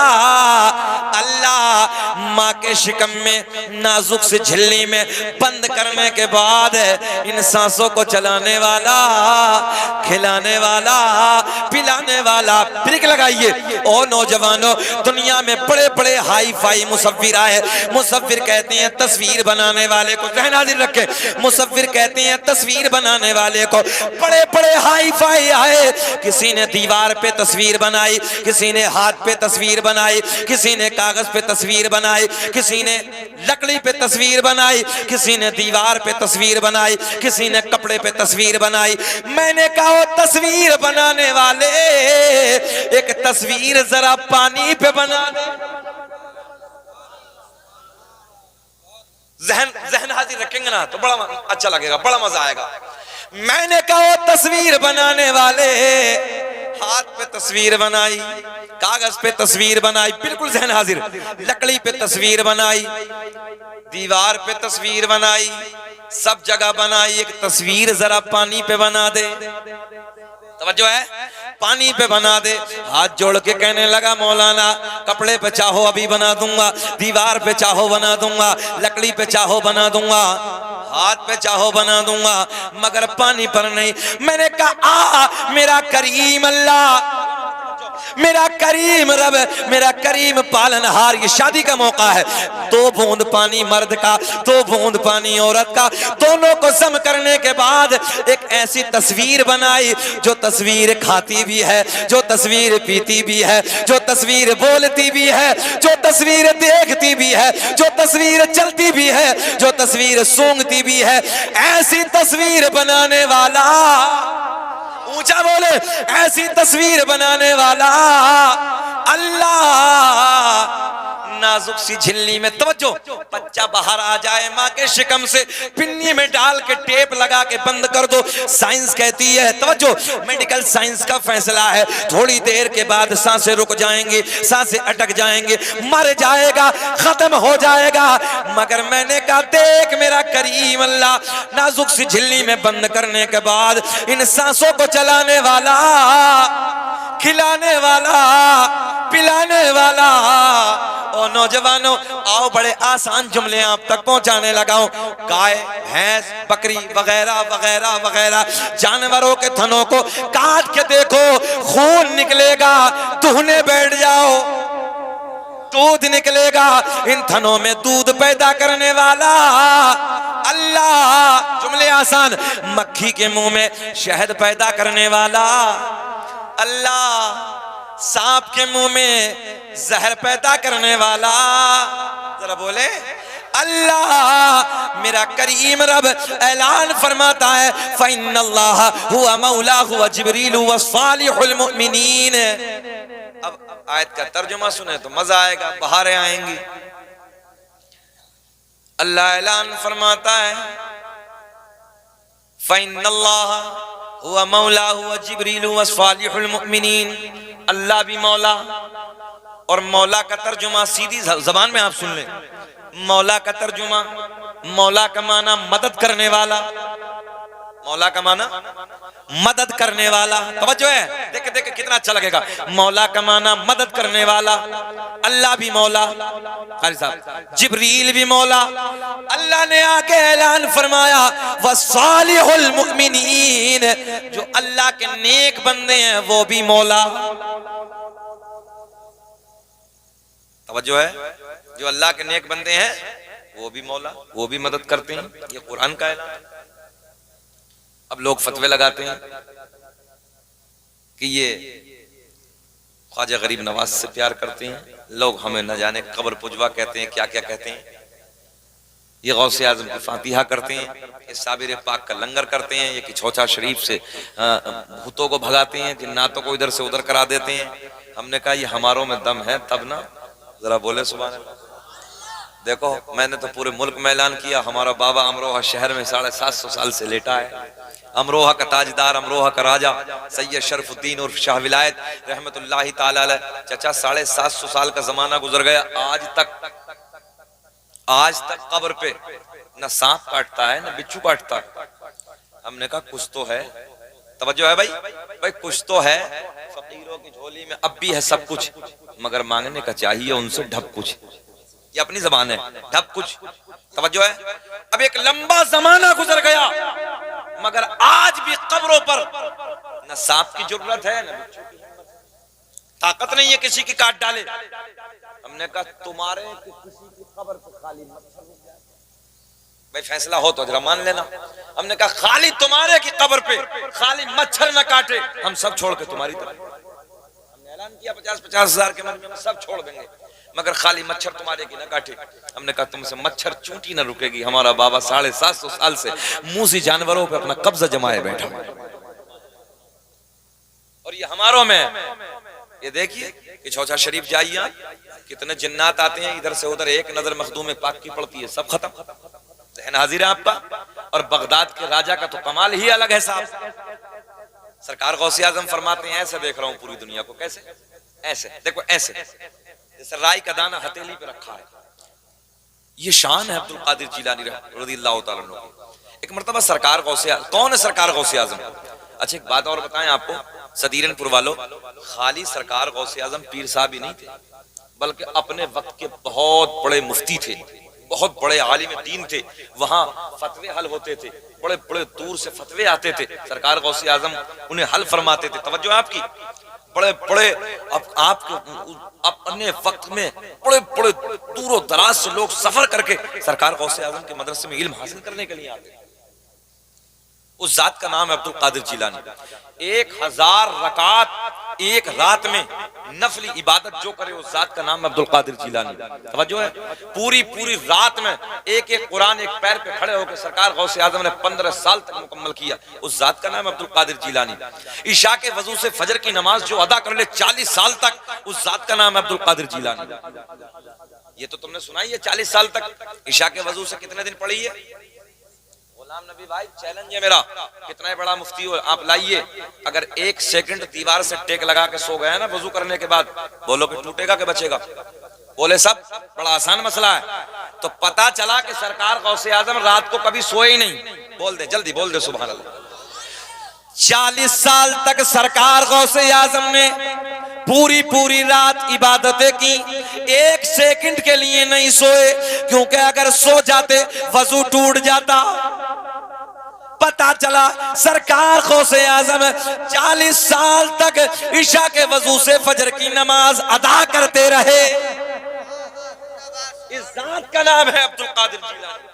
Speaker 1: अल्लाह, माँ के शिकम में नाजुक से झिल्ली में बंद करने के बाद इन सांसों को चलाने वाला, खिलाने वाला, पिलाने वाला। ब्रेक लगाइए। ओ नौजवानों, दुनिया में बड़े बड़े हाई फाई मुसव्विर आए। मुसव्विर कहते हैं तस्वीर बनाने वाले को, ज़हन हाजिर रखे, मुसव्विर कहते हैं तस्वीर बनाने वाले को। बड़े बड़े हाई फाई आए, किसी ने दीवार पे तस्वीर बनाई, किसी ने हाथ पे तस्वीर बनाई, किसी ने कागज पे तस्वीर बनाई, किसी ने लकड़ी पे तस्वीर बनाई, किसी ने दीवार पे तस्वीर बनाई, किसी ने कपड़े पे तस्वीर बनाई। मैंने कहा वो तस्वीर बनाने वाले, एक तस्वीर जरा पानी पे बना दे। जहन हाजिर रखेंगे ना तो बड़ा अच्छा लगेगा, बड़ा मजा आएगा। मैंने कहा वो तस्वीर बनाने वाले, हाथ पे तस्वीर बनाई, कागज पे तस्वीर बनाई, बिल्कुल जहन हाजिर, लकड़ी पे तस्वीर बनाई, दीवार पे तस्वीर बनाई, सब जगह बनाई, एक तस्वीर जरा पानी पे बना दे, तवज्जो है, पानी पे बना दे। हाथ जोड़ के कहने लगा मौलाना कपड़े पे चाहो अभी बना दूंगा, दीवार पे चाहो बना दूंगा, लकड़ी पे चाहो बना दूंगा, हाथ पे चाहो बना दूंगा, मगर पानी पर नहीं। मैंने कहा मेरा करीम अल्लाह, मेरा करीम रब, मेरा करीम पालनहार, ये शादी का मौका है, 2 बूंद पानी मर्द का, 2 बूंद पानी औरत का, दोनों को सम करने के बाद एक ऐसी तस्वीर बनाई जो तस्वीर खाती भी है, जो तस्वीर पीती भी है, जो तस्वीर बोलती भी है, जो तस्वीर देखती भी है, जो तस्वीर चलती भी है, जो तस्वीर सूंघती भी है। ऐसी तस्वीर बनाने वाला, ऊंचा बोले, ऐसी तस्वीर बनाने वाला अल्लाह। नाजुक सी झिल्ली में, तवज्जो, बच्चा बाहर आ जाए माँ के शिकम से, पिन्नी में डाल के टेप लगा के बंद कर दो। साइंस कहती है, तवज्जो, मेडिकल साइंस का फैसला है, थोड़ी देर के बाद सांसें रुक जाएंगी, सांसें अटक जाएंगे, मर जाएगा, खत्म हो जाएगा। मगर मैंने कहा देख मेरा करीम अल्लाह, नाजुक सी झिल्ली में बंद करने के बाद इन सांसों को चलाने वाला, खिलाने वाला, पिलाने वाला। और नौजवानों आओ बड़े आसान जुमले आप तक पहुंचाने लगा हूं। गाय, भैंस, बकरी वगैरह वगैरह वगैरह जानवरों के थनों को काट के देखो, खून निकलेगा, दुहने बैठ जाओ, दूध निकलेगा। इन थनों में दूध पैदा करने वाला अल्लाह। जुमले आसान। मक्खी के मुंह में शहद पैदा करने वाला अल्लाह। सांप के मुंह में जहर पैदा करने वाला, जरा बोले अल्लाह। मेरा करीम रब ऐलान फरमाता है, फ़इन्नल्लाह हुवा मौलाहु व जिब्रीलु व सालिहुल मुमिनीन। अब आयत का तर्जुमा सुने तो मजा आएगा, बहारें आएंगी। अल्लाह ऐलान फरमाता है, फ़इन्नल्लाह हुवा मौलाहु व जिब्रीलु व सालिहुल मुमिनीन। अल्लाह भी मौला, और मौला का तर्जुमा सीधी जबान में आप सुन लें, मौला का तर्जुमा, मौला का माना मदद करने वाला, मौला का माना मदद करने वाला। तवज्जो है, देख देख कितना अच्छा लगेगा। मौला का माना मदद करने वाला, अल्लाह भी मौला, कारी साहब जिब्रील भी मौला। अल्लाह ने आके ऐलान फरमाया, वसालिहुल मुमिनीन, जो अल्लाह के नेक बंदे हैं वो भी मौला। तवज्जो है, जो अल्लाह के नेक बंदे हैं वो भी मौला, वो भी मदद करते हैं। ये कुरान का ऐलान है। अब लोग फतवे लगाते हैं कि ये ख्वाजा गरीब नवाज से प्यार करते हैं, लोग हमें न जाने कब्र पुजवा कहते हैं, क्या क्या कहते हैं, ये गौसे आजम की फातिहा करते हैं, ये साबिर पाक का लंगर करते हैं, ये किछोचा शरीफ से भूतों को भगाते हैं, जिन्नातों को इधर से उधर करा देते हैं। हमने कहा ये हमारों में दम है तब ना, जरा बोले सुभान अल्लाह। देखो मैंने तो पूरे मुल्क में ऐलान किया, हमारा बाबा अमरोहा शहर में 750 साल से लेटा है। अमरोहा का ताजदार, अमरोहा का राजा सैयद शरफुद्दीन उर्फ शाह विलायत रहमतुल्लाहि ताला अलैह, चचा 750 साल का जमाना गुजर गया, आज तक कब्र पे न सांप काटता है न बिच्छू काटता है। हमने कहा कुछ तो है, तवज्जो है भाई कुछ तो है। फकीरों की झोली में अब भी है सब कुछ, मगर मांगने का चाहिए उनसे ढप कुछ। ये अपनी जबान है, ढप कुछ। तवज्जो है। अब एक लंबा जमाना गुजर गया, मगर आज भी कब्रों पर न सांप की जरूरत है न बिच्छू की, ताकत नहीं है किसी की काट डाले। हमने कहा तुम्हारे कि किसी की कब्र पे खाली मच्छर रुक जाए, भाई फैसला हो तो जरा मान लेना। हमने कहा खाली तुम्हारे की कब्र पे खाली मच्छर न काटे, हम सब छोड़ के तुम्हारी तरफ। हमने ऐलान किया 50-50 हजार के मजमे में सब छोड़ देंगे, मगर खाली मच्छर तुम्हारे की न काटे। हमने कहा तुमसे मच्छर चूंटी न रुकेगी। हमारा बाबा 750 साल से मूसी जानवरों पे अपना कब्जा जमाए बैठा, और ये हमारों में। ये देखिए कि चौथा शरीफ जाइए, कितने जिन्नात आते हैं इधर से उधर, एक नजर मखदूम पाक की पड़ती है, सब खत्म। जहन हाजिर है आपका। और बगदाद के राजा का तो कमाल ही अलग है साहब। सरकार गौसे आजम फरमाते हैं, ऐसे देख रहा हूं पूरी दुनिया को, कैसे ऐसे देखो, ऐसे जैसे राई का दाना हथेली पे रखा है। ये शान है अब्दुल कादिर जिलानी रज़ियल्लाहु ताला अन्हु। एक मरतबा सरकार गौसे, कौन है सरकार गौसे आजम? अच्छा एक बात और बताएं आपको सदीरनपुर वालों, खाली सरकार गौसे आजम पीर साहब ही नहीं थे, बल्कि अपने वक्त के बहुत बड़े मुफ्ती थे, बहुत बड़े आलिम दीन थे। वहां फतवे हल होते थे, बड़े बड़े दूर से फतवे आते थे, सरकार गौसे आजम उन्हें हल फरमाते थे। तवज्जो आपकी, बड़े बड़े अपने वक्त में बड़े बड़े दूरों दराज से लोग सफर करके सरकार गौसे आजम के मदरसे में इल्म हासिल करने के लिए आते हैं। उस जात का नाम है अब्दुल कादिर जिलानी। 1000 रकात एक रात में नफली इबादत जो करे उस जात का नाम है अब्दुल कादिर जिलानी। तवज्जो है, पूरी पूरी रात में एक एक कुरान एक पैर पे खड़े होकर सरकार गौसे आजम ने 15 साल तक मुकम्मल किया। उस जात का नाम है अब्दुल कादिर जिलानी। ईशा के वजू से फजर की नमाज जो अदा कर ले 40 साल तक, उस जात का नाम है अब्दुल कादिर जिलानी। ये तो तुमने सुना ही है, 40 साल तक ईशा के वजू से कितने दिन पढ़ी है? गुलाम नबी भाई चैलेंज है मेरा, कितना बड़ा मुफ्ती हो आप लाइए, अगर 1 सेकंड दीवार से टेक लगा के सो गए ना वजू करने के बाद, बोलो कि टूटेगा कि बचेगा? बोले सब, बड़ा आसान मसला है। तो पता चला कि सरकार गौसे आजम रात को कभी सोए ही नहीं। बोल दे जल्दी, बोल दे सुभान अल्लाह। 40 साल तक सरकार गौसे आजम ने पूरी पूरी रात इबादतें की, 1 सेकंड के लिए नहीं सोए, क्योंकि अगर सो जाते वजू टूट जाता। पता चला सरकार गौसे आजम 40 साल तक ईशा के वजू से फजर की नमाज अदा करते रहे। इस जात का नाम है अब्दुल कादिर जिलानी।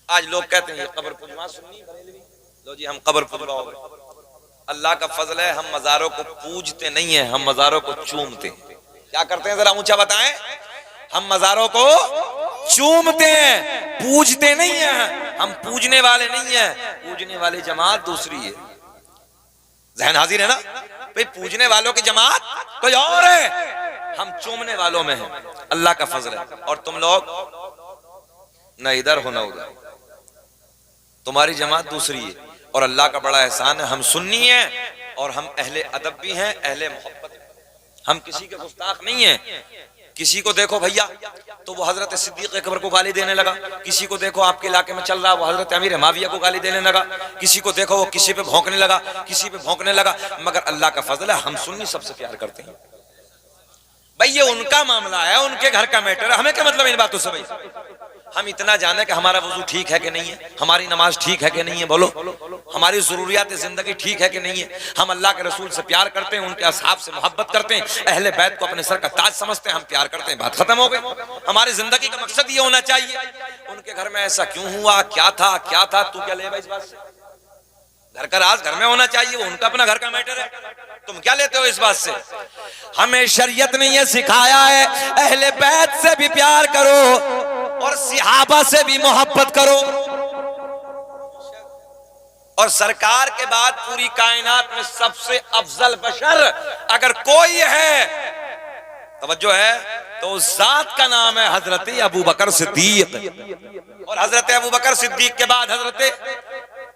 Speaker 1: आज लोग कहते हैं कब्र पुजवा सुन्नी बरेलवी, लो जी हम कब्र पुजवाओगे। अल्लाह का फजल है, हम मज़ारों को पूजते नहीं है, हम मज़ारों को चूमते हैं। क्या करते हैं जरा ऊंचा बताएं? हम मज़ारों को चूमते हैं, पूजते नहीं है। हम पूजने वाले नहीं है, पूजने वाली जमात दूसरी है। जहन हाजिर है ना भाई, पूजने वालों की जमात कोई और है, हम चूमने वालों में हैं। अल्लाह का फजल है। और तुम लोग न इधर हो न उधर, तुम्हारी जमात दूसरी है। और अल्लाह का बड़ा एहसान है, हम सुन्नी हैं और हम अहले अदब भी हैं, अहले मोहब्बत। हम किसी के गुस्ताख नहीं हैं। किसी को देखो भैया तो वो हजरत सिद्दीक अकबर को गाली देने लगा, किसी को देखो आपके इलाके में चल रहा वो हजरत अमीर माविया को गाली देने लगा, किसी को देखो वो किसी पे भौंकने लगा, किसी पे भौंकने लगा। मगर अल्लाह का फजल है, हम सुन्नी सबसे प्यार करते हैं। भाई ये उनका मामला है, उनके घर का मैटर है, हमें क्या मतलब इन बातों से? भाई हम इतना जाने कि हमारा वजू ठीक है कि नहीं है, हमारी नमाज ठीक है कि नहीं है, बोलो हमारी जरूरियात जिंदगी ठीक है कि नहीं है। हम अल्लाह के रसूल से प्यार करते हैं, उनके असहाब से मोहब्बत करते हैं, अहले बैत को अपने सर का ताज समझते हैं, हम प्यार करते हैं, बात खत्म हो गई। हमारी जिंदगी का मकसद ये होना चाहिए। उनके घर में ऐसा क्यों हुआ, क्या था, तू क्या लेगा इस बात से? घर का राज घर में होना चाहिए, वो उनका अपना घर का मैटर है, तुम क्या लेते हो इस बात से? हमें शरीयत ने यह सिखाया है अहले बैत से भी प्यार करो और सिहाबा से भी मोहब्बत करो। और सरकार के बाद पूरी कायनात में सबसे अफजल बशर अगर कोई है, तवज्जो है, तो उस जात का नाम है हजरत अबू बकर सिद्दीक। और हजरत अबू बकर सिद्दीक के बाद हजरत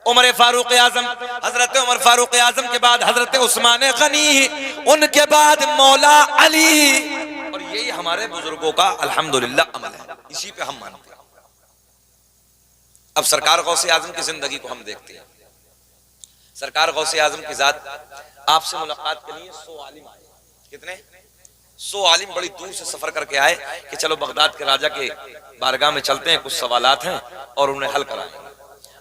Speaker 1: उमर फारूक आजम, हजरत उमर फारूक आजम के बाद हजरत उस्मान गनी, उनके बाद मौला अली। और यही हमारे बुजुर्गों का अल्हम्दुलिल्लाह अमल है, इसी पे हम मानते हैं। अब सरकार गौसे आजम की जिंदगी को हम देखते हैं। सरकार गौसे आजम की जात आपसे मुलाकात के लिए 100 आलिम आए। कितने? 100 आलिम बड़ी दूर से सफर करके आए कि चलो बगदाद के राजा के बारगाह में चलते हैं, कुछ सवालात हैं और उन्हें हल कराएंगे।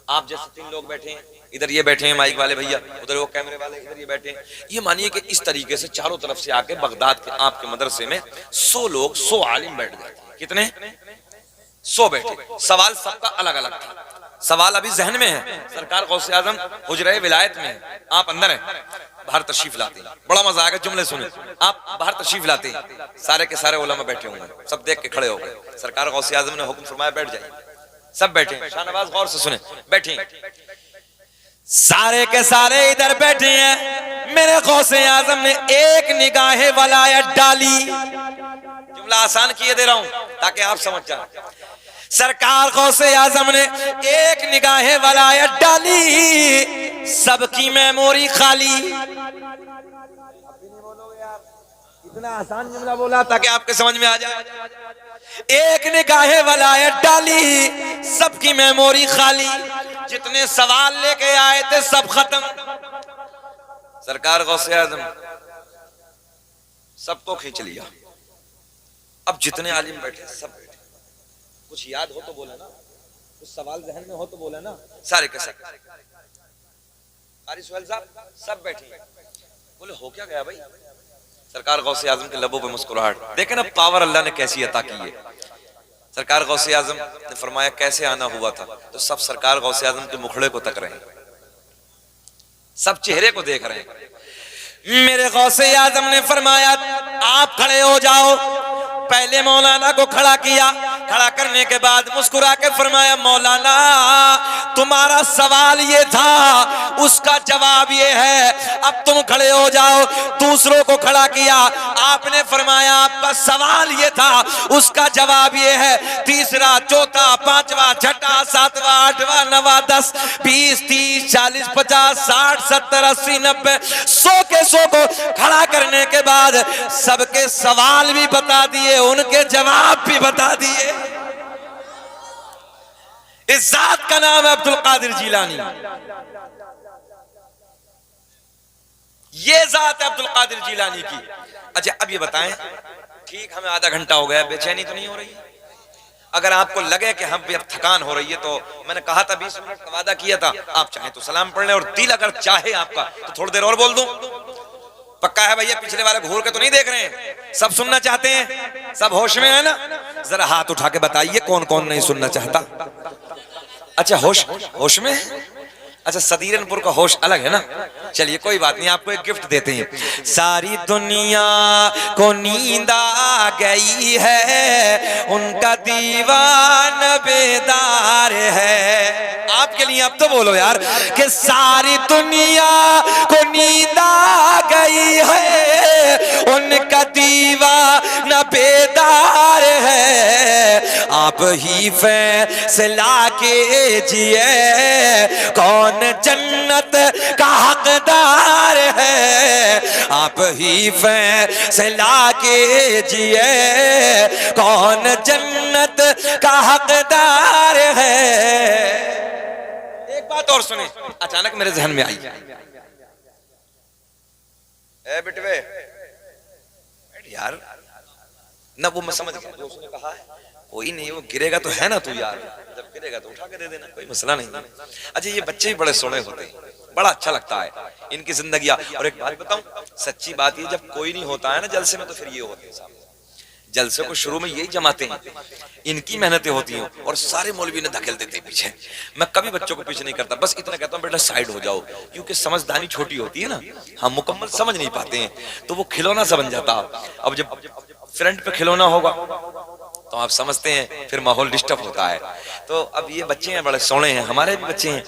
Speaker 1: आप जैसे 3 लोग बैठे हैं, इधर ये बैठे हैं माइक वाले भैया, उधर वो कैमरे वाले, इधर ये बैठे हैं। ये मानिए कि इस तरीके से चारों तरफ से आके बगदाद के आपके मदरसे में 100 लोग, 100 आलिम बैठ गए। कितने? 100 बैठे। सवाल सबका अलग अलग था। सवाल अभी जहन में है। सरकार गौसे आजम हुजरे विलायत में है, आप अंदर हैं, बाहर तशरीफ लाते हैं। बड़ा मजा आएगा, जुमले सुने। आप बाहर तशरीफ लाते हैं, सारे के सारे उलमा बैठे हुए हैं, सब देख के खड़े हो गए। सरकार गौसे आजम ने हुक्म फरमाया बैठ जाइए। सब बैठे। शाहनवाज गौर से सुने, बैठे। सारे के सारे इधर बैठे हैं। मेरे गौसे आजम ने एक निगाहे वलायत डाली। जुमला आसान किए दे रहा हूं ताकि आप समझ जाए। सरकार गौसे आजम ने एक निगाहे वलायत डाली, सबकी मेमोरी खाली। इतना आसान जुमला बोला ताकि आपके समझ में आ जाए। एक ने गाहे वलायत डाली, सबकी मेमोरी खाली, जितने सवाल लेके आए थे सब खत्म। सरकार गौसे आजम सबको खींच लिया। अब जितने आलिम बैठे सब बैठे, कुछ याद हो तो बोला ना, कुछ सवाल जहन में हो तो बोला ना, सारे के सब। कारी सुहेल साहब सब बैठे, बोले हो क्या गया भाई? सरकार गौसे आजम के लबों पे मुस्कुराहट, देखे ना पावर अल्लाह ने कैसी अता की है। सरकार गौसे आजम ने फरमाया कैसे आना हुआ था, तो सब सरकार गौसे आजम के मुखड़े को तक रहे हैं, सब चेहरे को देख रहे हैं। मेरे गौसे आजम ने फरमाया आप खड़े हो जाओ। पहले मौलाना को खड़ा किया, खड़ा करने के बाद मुस्कुरा के फरमाया मौलाना तुम्हारा सवाल ये था, उसका जवाब ये है, अब तुम खड़े हो जाओ। दूसरों को खड़ा किया, आपने फरमाया आपका सवाल ये था, उसका जवाब ये है। तीसरा, चौथा, पांचवा, छठा, सातवां, आठवां, नवा, 10, 20, 30, 40, 50, 60, 70, 80, 90, 100 के 100 को खड़ा करने के बाद सबके सवाल भी बता दिए, उनके जवाब भी बता दिए। इस जात का नाम है अब्दुल कादिर जिलानी। ये जात है अब्दुल कादिर जिलानी की। अच्छा अब ये बताएं, ठीक हमें आधा घंटा हो गया, बेचैनी तो नहीं हो रही? अगर आपको लगे कि हम भी अब थकान हो रही है, तो मैंने कहा था 20 मिनट का वादा किया था, आप चाहे तो सलाम पढ़ लें, और दिल अगर चाहे आपका तो थोड़ी देर और बोल दूं। पक्का है भैया? पिछले वाले घूर के तो नहीं देख रहे हैं? सब सुनना चाहते हैं? सब होश में है ना? जरा हाथ उठा के बताइए कौन कौन नहीं सुनना चाहता। अच्छा होश में? अच्छा सदीरनपुर का होश अलग है ना? चलिए कोई बात नहीं, आपको एक गिफ्ट देते हैं। सारी दुनिया को नींद आ गई है, उनका दीवान बेदार है। आपके लिए अब तो बोलो यार कि सारी दुनिया को नींद आ गई है, उनका दीवान बेदार है। आप ही फैसला कीजिए कौन जन्नत का हकदार है। आप ही फैसला कीजिए कौन जन्नत का हकदार है। एक बात और सुने, अचानक मेरे जहन में आई। ए बिटवे यार ना, वो मैं समझ गया जो उसने कहा है, कोई नहीं, वो गिरेगा तो है ना तू यार, जब गिरेगा तो उठा के दे देना, कोई मसला नहीं। अच्छा ये बच्चे भी बड़े सोने होते हैं, बड़ा अच्छा लगता है इनकी जिंदगी। और एक बात बताऊं, सच्ची बात ये, जब कोई नहीं होता है ना जलसे में, तो फिर ये होते हैं। जलसे को शुरू में यही जमाते हैं, इनकी मेहनतें होती हैं, और सारे मौलवी ने धकेल देते हैं पीछे। मैं कभी बच्चों को पीछे नहीं करता, बस इतना कहता हूँ बेटा साइड हो जाओ, क्योंकि समझदारी छोटी होती है ना, हम मुकम्मल समझ नहीं पाते हैं, तो वो खिलौना सा बन जाता। अब जब फ्रंट पे खिलौना होगा तो आप समझते हैं फिर माहौल डिस्टर्ब होता है। तो अब ये बच्चे हैं बड़े सोने हैं, हमारे भी बच्चे हैं।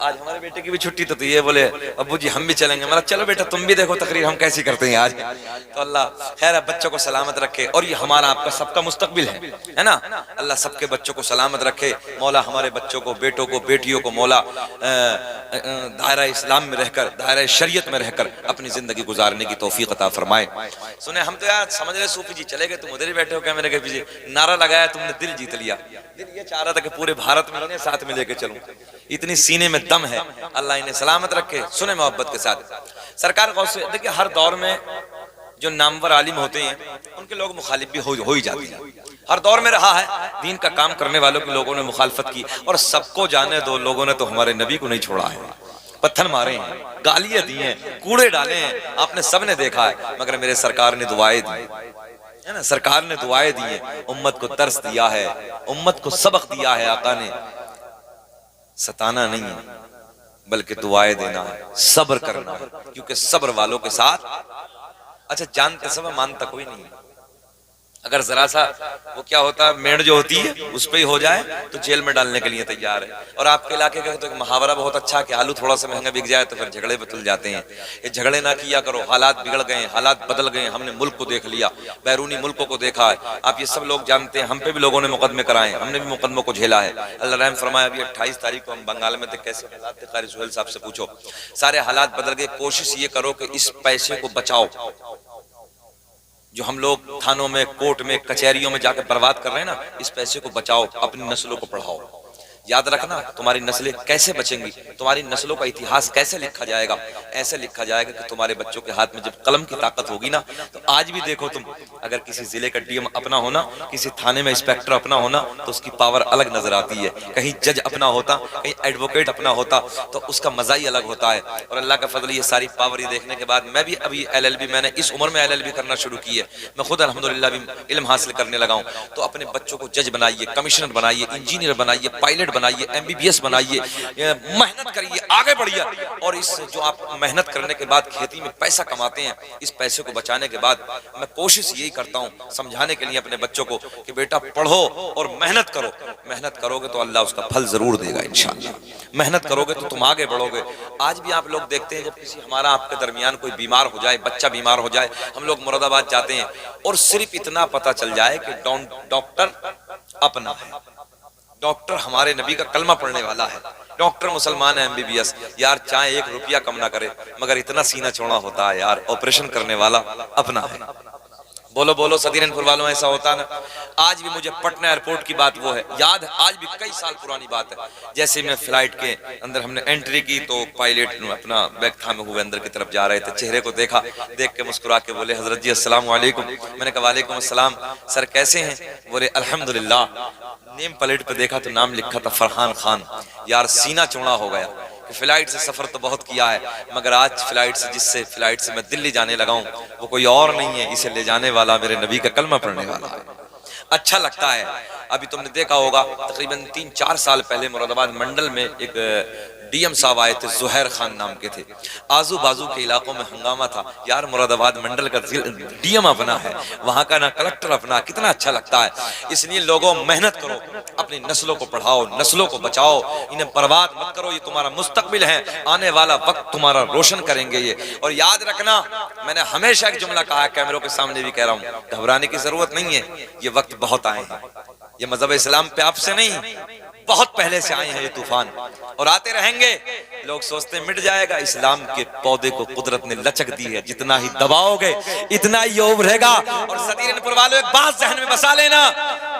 Speaker 1: आज हमारे बेटे की भी छुट्टी तो ये बोले अब्बू जी हम भी चलेंगे। मतलब चलो बेटा तुम भी देखो तकरीर हम कैसी करते हैं आज। तो अल्लाह खैर बच्चों को सलामत रखे, और ये हमारा आपका सबका मुस्तकबिल है ना। अल्लाह सबके बच्चों को सलामत रखे। मौला हमारे बच्चों को, बेटों को, बेटियों को मौला दायरा इस्लाम में रहकर, दायरा शरीयत में रहकर अपनी जिंदगी गुजारने की तौफीक अता फरमाए। सुने हम तो यार समझ रहे सूफी जी चले गए, तुम उधर ही बैठे हो कैमरे के पीछे, नारा लगाया तुमने, दिल जीत लिया। दिल ये चाह रहा था कि पूरे भारत में इन्हें साथ में लेके चलूं, इतनी सीने में दम है। अल्लाह इन्हें सलामत रखे। सुने मोहब्बत के साथ सरकार गौसे, देखिए हर दौर में जो नामवर आलिम होते हैं उनके लोग मुखालिफ भी हो ही जाते हैं, हर दौर में रहा है। दीन का काम करने वालों के लोगों ने मुखालफत की, और सबको जाने दो, लोगों ने तो हमारे नबी को नहीं छोड़ा है, पत्थर मारे हैं, गालियां दी हैं, कूड़े डाले हैं, आपने सबने देखा है। मगर मेरे सरकार ने दुआएं दी है ना, सरकार ने दुआएं दी हैं, उम्मत को दर्स दिया है, उम्मत को सबक दिया है। आका ने सताना नहीं है बल्कि दुआएं देना है, सब्र करना है, क्योंकि सब्र वालों के साथ, अच्छा जानते सब मानता कोई नहीं है। अगर जरा सा वो क्या होता है, मेड़ जो होती है उस पे ही हो जाए तो जेल में डालने के लिए तैयार है। और आपके इलाके का तो एक मुहावरा बहुत अच्छा कि आलू थोड़ा सा महंगा बिक जाए तो फिर झगड़े बदल जाते हैं। ये झगड़े ना किया करो, हालात बिगड़ गए, हालात बदल गए, हमने मुल्क को देख लिया, बैरूनी मुल्कों को देखा है, आप ये सब लोग जानते हैं। हम पे भी लोगों ने मुकदमे कराए, हमने भी मुकदमों को झेला है। अल्लाह रहम फरमाए। अभी 28 तारीख को हम बंगाल में थे, कैसे हालात थे कारी सुहेल साहब से पूछो, सारे हालात बदल गए। कोशिश ये करो कि इस पैसे को बचाओ, जो हम लोग थानों में, कोर्ट में, कचहरियों में जाकर बर्बाद कर रहे हैं ना, इस पैसे को बचाओ, अपनी नस्लों को पढ़ाओ। याद रखना, तुम्हारी नस्लें कैसे बचेंगी, तुम्हारी नस्लों का इतिहास कैसे लिखा जाएगा। ऐसे लिखा जाएगा कि तुम्हारे बच्चों के हाथ में जब कलम की ताकत होगी ना, तो आज भी देखो तुम, अगर किसी जिले का डीएम अपना होना, किसी थाने में इंस्पेक्टर अपना होना, तो उसकी पावर अलग नजर आती है। कहीं जज अपना होता, कहीं एडवोकेट अपना होता, तो उसका मजा ही अलग होता है। और अल्लाह का फजल, ये सारी पावर देखने के बाद मैं भी अभी LLB, मैंने इस उम्र में LLB करना शुरू की है। मैं खुद अल्हम्दुलिल्लाह भी इल्म हासिल करने लगा हूँ। तो अपने बच्चों को जज बनाइए, कमिश्नर बनाइए, इंजीनियर बनाइए, पायलट बनाइए, MBBS बनाइए, मेहनत करिए, आगे बढ़िए। और इस जो आप मेहनत करने के बाद खेती में पैसा कमाते हैं, इस पैसे को बचाने के बाद मैं कोशिश यही करता हूँ समझाने के लिए अपने बच्चों को कि बेटा पढ़ो और मेहनत करो। मेहनत करोगे तो अल्लाह उसका फल जरूर देगा इंशाअल्लाह। मेहनत करोगे तो तुम आगे बढ़ोगे। आज भी आप लोग देखते हैं, जब किसी हमारा आपके दरमियान कोई बीमार हो जाए, बच्चा बीमार हो जाए, हम लोग मुरादाबाद जाते हैं और सिर्फ इतना पता चल जाए कि डॉक्टर अपना है, डॉक्टर हमारे नबी का कलमा पढ़ने वाला है, डॉक्टर मुसलमान है, MBBS, यार चाहे 1 रुपया कम ना करे मगर इतना सीना चौड़ा होता है यार, ऑपरेशन करने वाला अपना है। बोलो बोलो सदीरनपुर वालों, ऐसा होता ना। आज भी मुझे पटना एयरपोर्ट की बात वो है याद है, आज भी कई साल पुरानी बात है। जैसे मैं फ्लाइट के अंदर हमने एंट्री की तो पायलट अपना बैग थामे हुए अंदर की तरफ जा रहे थे, चेहरे को देखा, देख के मुस्कुरा के बोले, हजरत जी अस्सलाम वालेकुम। मैंने कहा वालेकुम अस्सलाम, सर कैसे हैं? बोले अल्हम्दुलिल्लाह। नेम प्लेट पे देखा तो नाम लिखा था फरहान खान। यार सीना चौड़ा हो गया। फ्लाइट से सफर तो बहुत किया है मगर आज फ्लाइट से मैं दिल्ली जाने लगा हूँ, वो कोई और नहीं है, इसे ले जाने वाला मेरे नबी का कलमा पढ़ने वाला है। अच्छा लगता है। अभी तुमने देखा होगा तकरीबन 3-4 साल पहले मुरादाबाद मंडल में एक DM साहब आए थे, जुहैर खान नाम के थे। आजू बाजू के इलाकों में हंगामा था, यार मुरादाबाद मंडल का DM अपना है, वहां का ना कलेक्टर अपना, कितना अच्छा लगता है। इसलिए लोगों मेहनत करो, अपनी नस्लों को पढ़ाओ, नस्लों को बचाओ, इन्हें बर्बाद मत करो, ये तुम्हारा मुस्तकबिल है, आने वाला वक्त तुम्हारा रोशन करेंगे ये। और याद रखना, मैंने हमेशा एक जुमला कहा है, कैमरों के सामने भी कह रहा हूँ, घबराने की जरूरत नहीं है, ये वक्त बहुत आए हैं। ये मजहब इस्लाम पे आपसे नहीं, बहुत पहले से आए हैं ये तूफान और आते रहेंगे। लोग सोचते मिट जाएगा, इस्लाम के पौधे को कुदरत ने लचक दी है, जितना ही दबाओगे इतना ही उभरेगा। और सदीरनपुर वालों, एक बात ज़हन में बसा लेना,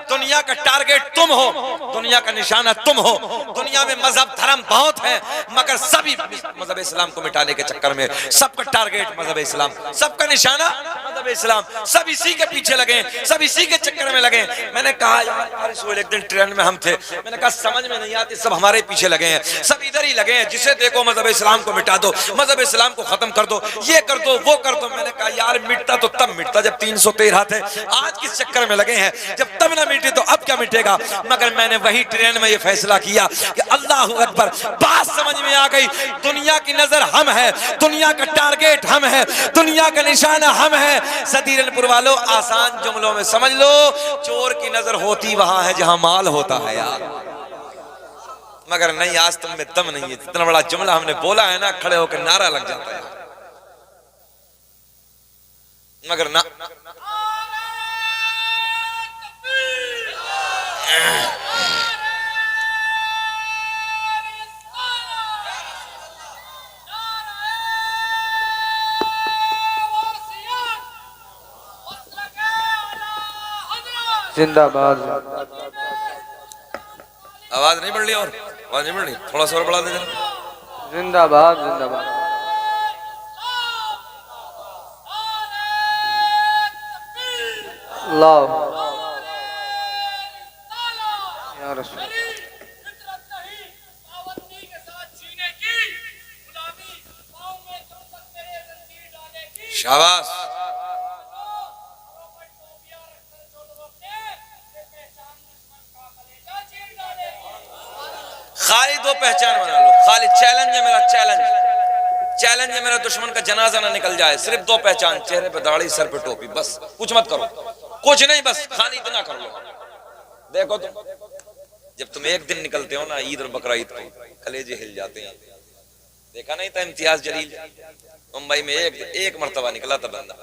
Speaker 1: दुनिया का टारगेट तुम हो, दुनिया का निशाना तुम हो। दुनिया में मजहब धर्म बहुत है मगर सभी मजहब इस्लाम को मिटाने के चक्कर में सबका टारगेट मजहब इस्लाम, सबका निशाना मजहब इस्लाम, सब इसी के पीछे लगे, सब इसी के चक्कर में लगे। मैंने कहा यार सुहेल, एक दिन ट्रेन में हम थे, मैंने कहा समझ में नहीं आती, सब हमारे पीछे लगे हैं, सब इधर ही लगे हैं, जिसे देखो मजहब इस्लाम को मिटा दो, मजहब इस्लाम को खत्म कर दो, ये कर दो वो कर दो। मैंने कहा यार मिटता तो तब मिटता जब 313 थे, आज किस चक्कर में लगे हैं, जब तब ना मिटे तो अब क्या मिटेगा। मगर मैंने वही ट्रेन में ये फैसला किया कि अल्लाह अकबर, बात समझ में आ गई, दुनिया की नजर हम है, दुनिया का टारगेट हम है, दुनिया का निशाना हम है। सदीरनपुर वालों, आसान जुमलों में समझ लो, चोर की नजर होती वहां है जहां माल होता है यार। मगर नहीं, आज तुम में दम नहीं है, इतना बड़ा जुमला हमने बोला है ना, खड़े होकर नारा लग जाता है, मगर ना।
Speaker 2: जिंदाबाद।
Speaker 1: आवाज नहीं बढ़ रही, और आवाज नहीं बढ़ रही, थोड़ा सा और बढ़ा दे जरा।
Speaker 2: जिंदाबाद जिंदाबाद। अल्लाह या रसूल।
Speaker 1: शाबाश। खाली दो पहचान बना लो, खाली चैलेंज है मेरा, चैलेंज है मेरा, दुश्मन का जनाजा ना निकल जाए, सिर्फ दो पहचान, चेहरे पे दाढ़ी, सर पे टोपी, बस कुछ मत करो, कुछ नहीं, बस खाली इतना कर लो। देखो तुम, जब तुम एक दिन निकलते हो ना ईद और बकरा ईद को, कलेजे हिल जाते हैं। देखा नहीं था इम्तियाज जलील, मुंबई में एक मर्तबा निकला था बंदा।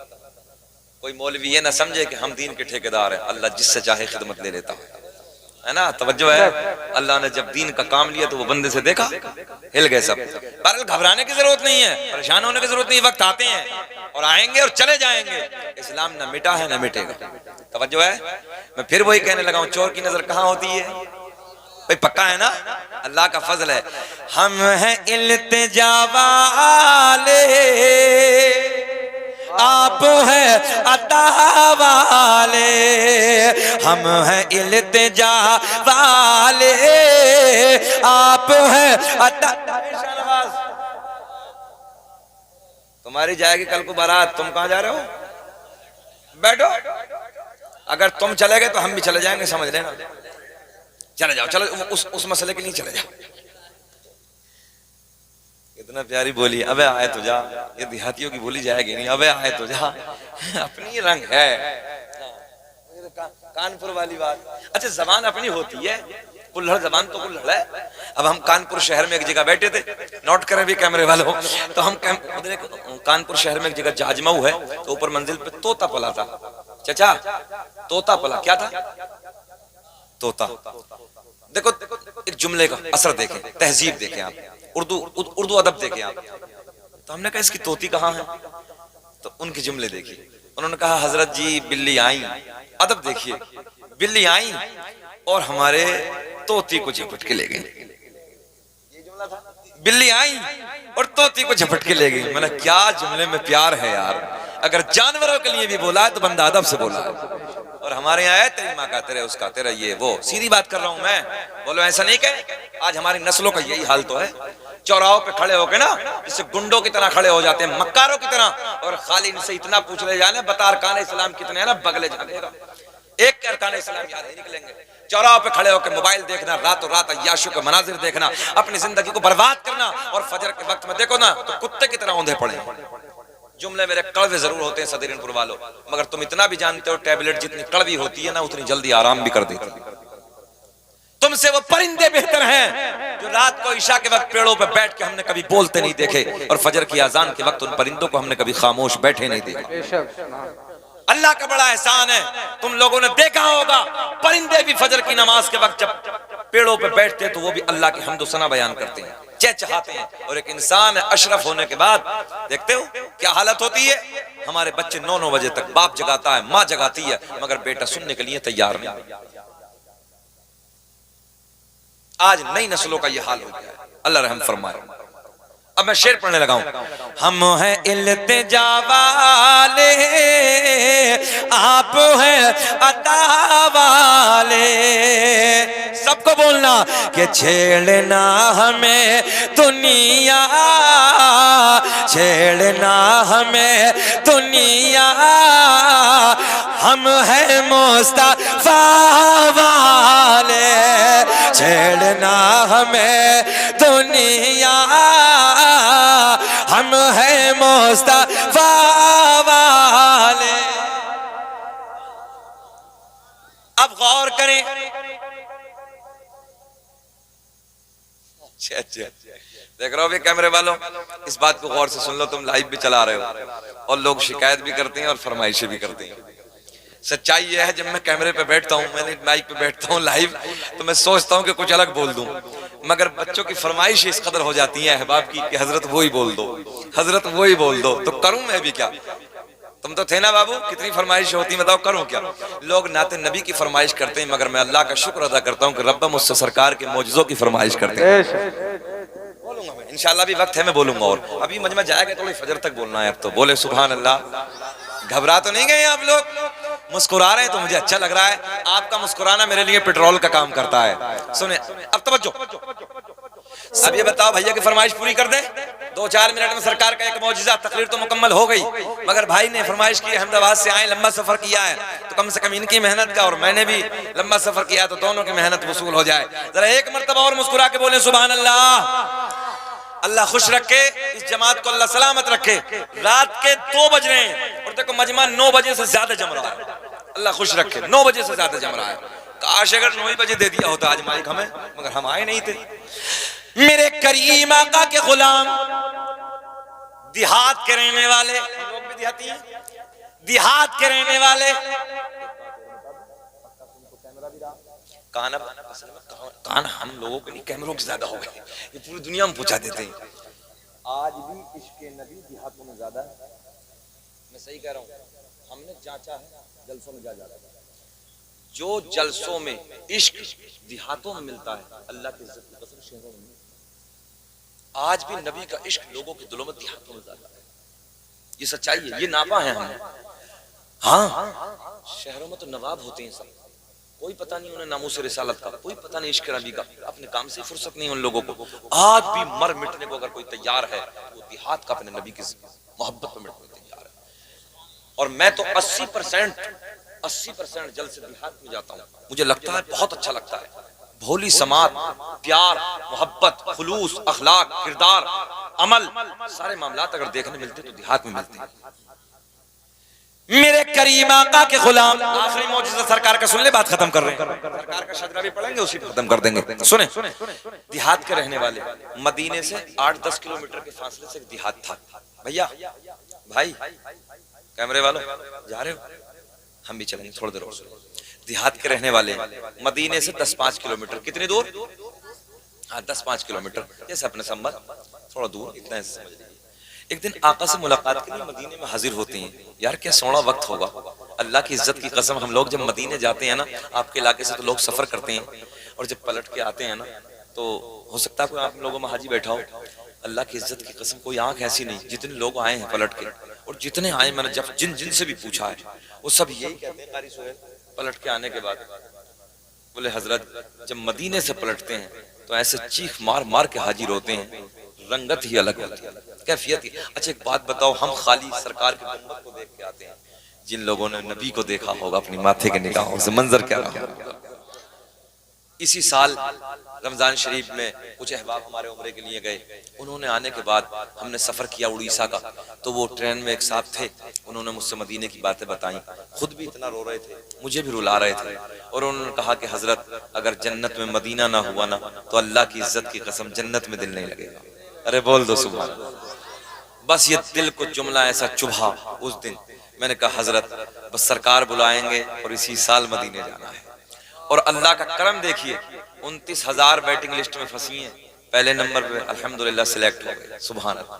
Speaker 1: कोई मौलवी ये ना समझे कि हम दीन के ठेकेदार हैं, अल्लाह जिससे चाहे खिदमत ले लेता है। है ना, तवज्जो है। अल्लाह ने जब दीन का काम लिया तो वो बंदे से देखा, हिल गए सब। पर घबराने की जरूरत नहीं है, परेशान होने की जरूरत नहीं, वक्त आते हैं और आएंगे और चले जाएंगे। इस्लाम न मिटा है न मिटेगा। तवज्जो है। मैं फिर वही कहने लगा हूं, चोर की नजर कहां होती है भाई, पक्का है ना, अल्लाह का फजल है। हम हैं इल्तिजा वाले, आप हैं अता वाले, हम हैं इल्तिजा वाले, आप हैं अता। तुम्हारी जाएगी कल को बारात, तुम कहां जा रहे हो? बैठो, अगर तुम चले गए तो हम भी चले जाएंगे, समझ लेना। चले जाओ, चलो उस मसले के लिए चले जाओ। इतना प्यारी बोली, अबे आए तो जा, ये देहातियों की बोली जाएगी नहीं, अबे आए तो जा, अपनी रंग है। कानपुर वाली बात। अच्छा, जबान अपनी होती है, कुल्हड़ जबान तो कुल्हड़ है। अब हम कानपुर शहर में एक जगह बैठे थे, नोट करें भी कैमरे वालों, तो हम कानपुर शहर में एक जगह जाजमऊ है, तो ऊपर मंजिल पे तोता पला था। चाचा, तोता पला क्या था? तोता। देखो एक जुमले का असर देखें, तहजीब देखें आप, उर्दू अदब देखें आप। तो हमने कहा इसकी तोती कहाँ है? तो उनके जुमले देखिए, उन्होंने कहा हजरत जी बिल्ली आई। अदब देखिए, बिल्ली आई और हमारे तोती को झपट के ले गई। ये जुमला था, बिल्ली आई और तोती को झपट के ले गई। मैंने क्या जुमले में प्यार है यार। अगर जानवरों के लिए भी बोला है तो बंदा अदब से बोला है। और हमारे यहाँ है तेरी माँ का, तेरे उसका, तेरा ये वो, सीधी बात कर रहा हूं मैं। बोलो ऐसा नहीं कहे, आज हमारी नस्लों का यही हाल तो है। चौराहों पे खड़े होके ना, इससे गुंडों की तरह खड़े हो जाते हैं, मक्कारों की तरह। और खाली इनसे इतना पूछ ले जाने, बता अरकान इस्लाम कितने हैं ना, बगले जानेगा, एक के अरकान इस्लाम याद नहीं निकलेंगे। चौराहों पे खड़े होकर मोबाइल देखना, रातों रात अय्याशों के मनाजिर देखना, अपनी जिंदगी को बर्बाद करना, और फजर के वक्त में देखो ना तो कुत्ते की तरह औंधे पड़े। जुमले मेरे कड़वे जरूर होते हैं सदरीनपुर वालों, मगर तुम इतना भी जानते हो टैबलेट जितनी कड़वी होती है ना, उतनी जल्दी आराम भी कर देती है। तुमसे वो परिंदे बेहतर हैं जो रात को ईशा के वक्त पेड़ों पे बैठ के हमने कभी बोलते नहीं देखे, और फजर की अजान के वक्त उन परिंदों को हमने कभी खामोश बैठे नहीं देखा। अल्लाह का बड़ा एहसान है, तुम लोगों ने देखा होगा परिंदे भी फजर की नमाज के वक्त जब पेड़ों पे बैठते हैं तो वो भी अल्लाह की हम्दो सना बयान करते हैं, चहचहाते हैं। और एक इंसान अशरफ होने के बाद देखते हो क्या हालत होती है। हमारे बच्चे 9-9 बजे तक, बाप जगाता है, माँ जगाती है, मगर बेटा सुनने के लिए तैयार नहीं। आज नई नस्लों का यह हाल हो गया है, अल्लाह रहम फरमाए। अब मैं शेर पढ़ने लगा हूं। हम हैं इल्तिजा वाले, आप हैं अता वाले। सबको बोलना कि छेड़ना हमें दुनिया, छेड़ना हमें दुनिया, हम हैं मुस्तफा वाले। छेड़ना हमें दुनिया, हम हैं मुस्तफा वाले। अब गौर करें, देख रहे हो भी कैमरे वालों, इस बात को गौर से सुन लो, तुम लाइव भी चला रहे हो और लोग शिकायत भी करते हैं और फरमाइशें भी करते हैं। सच्चाई यह है, जब मैं कैमरे पे बैठता हूँ, मैंने माइक पे बैठता हूँ लाइव, तो मैं सोचता हूँ कि कुछ अलग बोल दूं, मगर बच्चों की फरमाइश इस कदर हो जाती है अहबाब की कि हजरत वो ही बोल दो, हजरत वो ही बोल दो, तो करूं मैं भी क्या? तुम तो थे ना बाबू, कितनी फरमाइश होती, बताओ करूं क्या? लोग नाते नबी की फरमाइश करते हैं, मगर मैं अल्लाह का शुक्र अदा करता हूं कि रब्बा मुझसे सरकार के मौजूदों की फरमाइश करते हैं। बोलूंगा मैं इंशाल्लाह, भी वक्त है, मैं बोलूंगा। और अभी मजमा जाएगा, थोड़ी फजर तक बोलना है। अब तो बोले सुभान अल्लाह। घबरा तो नहीं गए आप लोग? मुस्कुरा रहे हैं तो मुझे अच्छा लग रहा है। आपका मुस्कुराना मेरे लिए पेट्रोल का काम करता है। सुने अब तवज्जो, अब ये बताओ भैया की फरमाइश पूरी कर दे। 2-4 मिनट में सरकार का एक मौजिजा, तकरीर तो मुकम्मल हो गई, मगर भाई ने फरमाइश की अहमदाबाद से आए, लंबा सफर किया है, तो कम से कम इनकी मेहनत का और मैंने भी लंबा सफर किया, तो दोनों की मेहनत वसूल हो जाए। जरा एक मर्तबा और मुस्कुरा के बोले सुभान अल्लाह। अल्लाह खुश रखे, इस जमात को अल्लाह सलामत रखे। रात के 2 बज रहे हैं और देखो मजमा 9 बजे से ज्यादा जम रहा है। अल्लाह खुश रखे, 9 बजे से ज्यादा जम रहा है। काश अगर 9 बजे दे दिया होता आज माइक हमें, मगर हम आए नहीं थे। मेरे करीम आका के गुलाम, देहात के रहने वाले, लोग भी देहाती हैं, देहात के रहने वाले, कान अब असल में कान हम लोगों के नहीं, कैमरों के ज्यादा हो गए, ये पूरी दुनिया में पहुंचा देते हैं। आज भी इश्क नबी देहातों में ज्यादा है, मैं सही कह रहा हूँ। हमने जांचा है, जलसों में जा जाता है, जो जलसों में इश्क देहातों में मिलता है, अल्लाह की इज्जत की कसम शहरों में नहीं। आज भी नबी का इश्क लोगों के दिलों में देहातों में ज्यादा है, ये सच्चाई है, ये नापा है हमने। हाँ, शहरों में तो नवाब होते हैं सब, कोई पता नहीं उन्हें नामूस रिसालत का, कोई पता नहीं इश्क नबी का, अपने काम से फुर्सत नहीं उन लोगों को। आज भी मर मिटने को अगर कोई तैयार है, वो देहात का अपने नबी की मोहब्बत में मिटने को तैयार है। और मैं तो 80% जल्द से देहात में जाता हूँ, मुझे लगता है बहुत अच्छा लगता है। भोली समात, प्यार, मोहब्बत, खुलूस, अखलाक, किरदार, अमल, सारे मामलात अगर देखने मिलते तो देहात में मिलते हैं। मेरे करीम आका के गुलाम, आखिरी मौजूदा सरकार का सुन ले, बात खत्म कर रहे हैं, सरकार का शजरा भी पढ़ेंगे, उसी पे खत्म कर देंगे। सुने, देहात के रहने वाले, मदीने से 8-10 किलोमीटर के फासले से देहात था। भैया, भाई, कैमरे वालों जा रहे हो, हम भी चलेंगे थोड़ी देर और। देहात के रहने वाले, मदीने से 10-5 किलोमीटर, कितनी दूर? हाँ, 10-5 किलोमीटर, जैसे अपने संबल थोड़ा दूर, इतना समझ लीजिए। एक दिन आका से मुलाकात के लिए मदीने में हाजिर होते हैं। यार क्या सोना वक्त होगा, अल्लाह की इज्जत की कसम, हम लोग जब मदीने जाते हैं ना, आपके इलाके से तो लोग सफर करते हैं, और जब पलट के आते हैं ना, तो हो सकता है कोई आप लोगों में हाजी बैठा हो, अल्लाह की इज्जत की कसम कोई आंख ऐसी नहीं, जितने लोग आए हैं पलट के, और जितने आए मैंने जब जिन से भी पूछा है, वो सब यही कहते हैं कारी सोहेल, पलट के आने के बाद बोले हजरत जब मदीने से पलटते हैं तो ऐसे चीख मार मार के हाजिर होते हैं, रंगत ही अलग होती है, कैफियत ही। अच्छा एक बात बताओ, हम खाली सरकार के गुंबद को देख के आते हैं, जिन लोगों ने नबी को देखा होगा अपनी माथे के निगाहों से, मंजर क्या रहा होगा। इसी साल रमजान शरीफ में कुछ अहबाब हमारे उम्रे के लिए गए, उन्होंने आने के बाद हमने सफर किया उड़ीसा का, तो वो ट्रेन में एक साहब थे, उन्होंने मुझसे मदीने की बातें बताई, खुद भी इतना रो रहे थे, मुझे भी रुला रहे थे, और उन्होंने कहा कि हजरत अगर जन्नत में मदीना ना हुआ ना, तो अल्लाह की इज्जत की कसम जन्नत में दिल नहीं लगेगा। अरे बोल दो सुभान अल्लाह। बस ये दिल को जुमला ऐसा चुभा उस दिन, मैंने कहा हजरत बस सरकार बुलाएंगे और इसी साल मदीने जाना है। और अल्लाह का करम देखिए, 29,000 वेटिंग लिस्ट में फंसी हैं, पहले नंबर पे अल्हम्दुलिल्लाह सिलेक्ट हो गए, सुभान अल्लाह।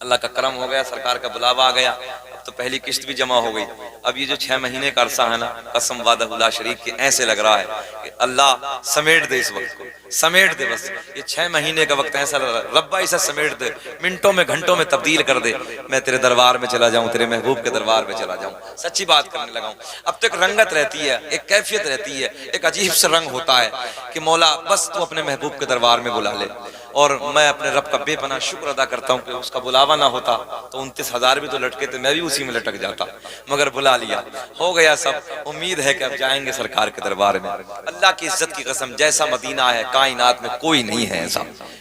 Speaker 1: अल्लाह का करम हो गया, सरकार का बुलावा आ गया, अब तो पहली किस्त भी जमा हो गई। अब ये जो 6 महीने का अरसा है ना, कसम वादा शरीक के ऐसे लग रहा है कि अल्लाह समेट दे, इस वक्त को समेट दे, बस ये 6 महीने का वक्त ऐसा लग रहा है, रब्बा इसे समेट दे, मिनटों में घंटों में तब्दील कर दे, मैं तेरे दरबार में चला जाऊं, तेरे महबूब के दरबार में चला जाऊं, सच्ची बात करने लगा हूं। अब तो एक रंगत रहती है, एक कैफियत रहती है, एक अजीब सा रंग होता है कि मौला बस तू अपने महबूब के दरबार में बुला ले। और मैं अपने रब का बेपनाह शुक्र अदा करता हूँ कि उसका बुलावा ना होता तो 29,000 भी तो लटके थे, मैं भी उसी में लटक जाता, मगर बुला लिया, हो गया सब। उम्मीद है कि अब जाएंगे सरकार के दरबार में। अल्लाह की इज्जत की कसम, जैसा मदीना है कायनात में कोई नहीं है,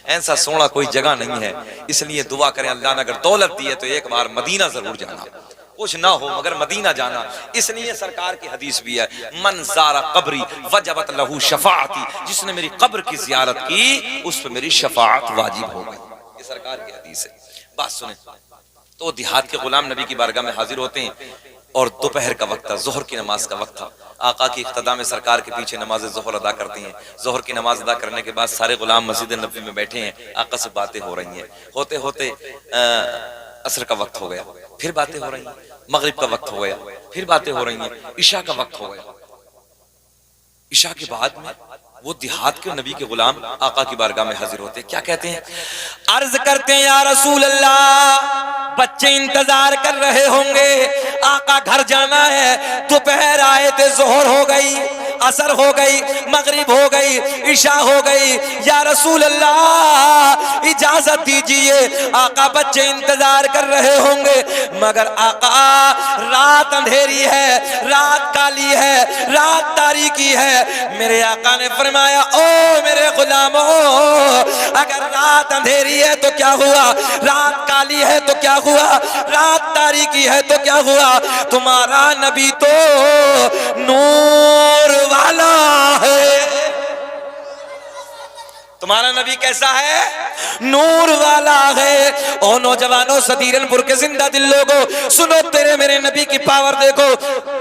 Speaker 1: ऐसा सोना कोई जगह नहीं है। इसलिए दुआ करें अल्लाह ने अगर दौलत दी है तो एक बार मदीना जरूर जाना, कुछ ना हो मगर मदीना जाना। इसलिए सरकार की हदीस भी है, मन ज़ारा कब्री वजबत लहू शफाअती, जिसने मेरी कब्र की जियारत की उस पर मेरी शफाअत वाजिब हो गई, ये सरकार की हदीस है। बात सुने, तो देहात के गुलाम नबी की बारगाह में हाजिर होते हैं, और दोपहर का वक्त था, जोहर की नमाज का वक्त था। आका की इख्तिदा में सरकार के पीछे नमाज जोहर अदा करते हैं। जोहर की नमाज अदा करने के बाद सारे गुलाम मस्जिद नबी में बैठे हैं, आका से बातें हो रही हैं। होते होते असर का वक्त हो गया, फिर बातें हो रही हैं। मगरिब का वक्त हो गया, फिर बातें हो रही हैं। इशा का वक्त हो गया। इशा के बाद में वो देहात के नबी के गुलाम आका की बारगाह में हाजिर होते हैं। क्या कहते हैं? अर्ज करते हैं, या रसूल अल्लाह, बच्चे इंतजार कर रहे होंगे, आका घर जाना है। दोपहर आए थे, जोहर हो गई, असर हो गई, मगरिब हो गई, इशा हो गई। या रसूल अल्लाह इजाजत दीजिए, आका बच्चे इंतजार कर रहे होंगे, मगर आका रात अंधेरी है, रात काली है, रात तारीकी है। मेरे आका ने फरमाया, ओ मेरे गुलामों, अगर रात अंधेरी है तो क्या हुआ, रात काली है तो क्या हुआ, रात तारीकी है तो क्या हुआ, तुम्हारा नबी तो नूर वाला है। तुम्हारा नबी कैसा है? नूर वाला है। ओ नौजवानों, सदीरनपुर के जिंदा दिल लोगों, सुनो, तेरे मेरे नबी की पावर देखो।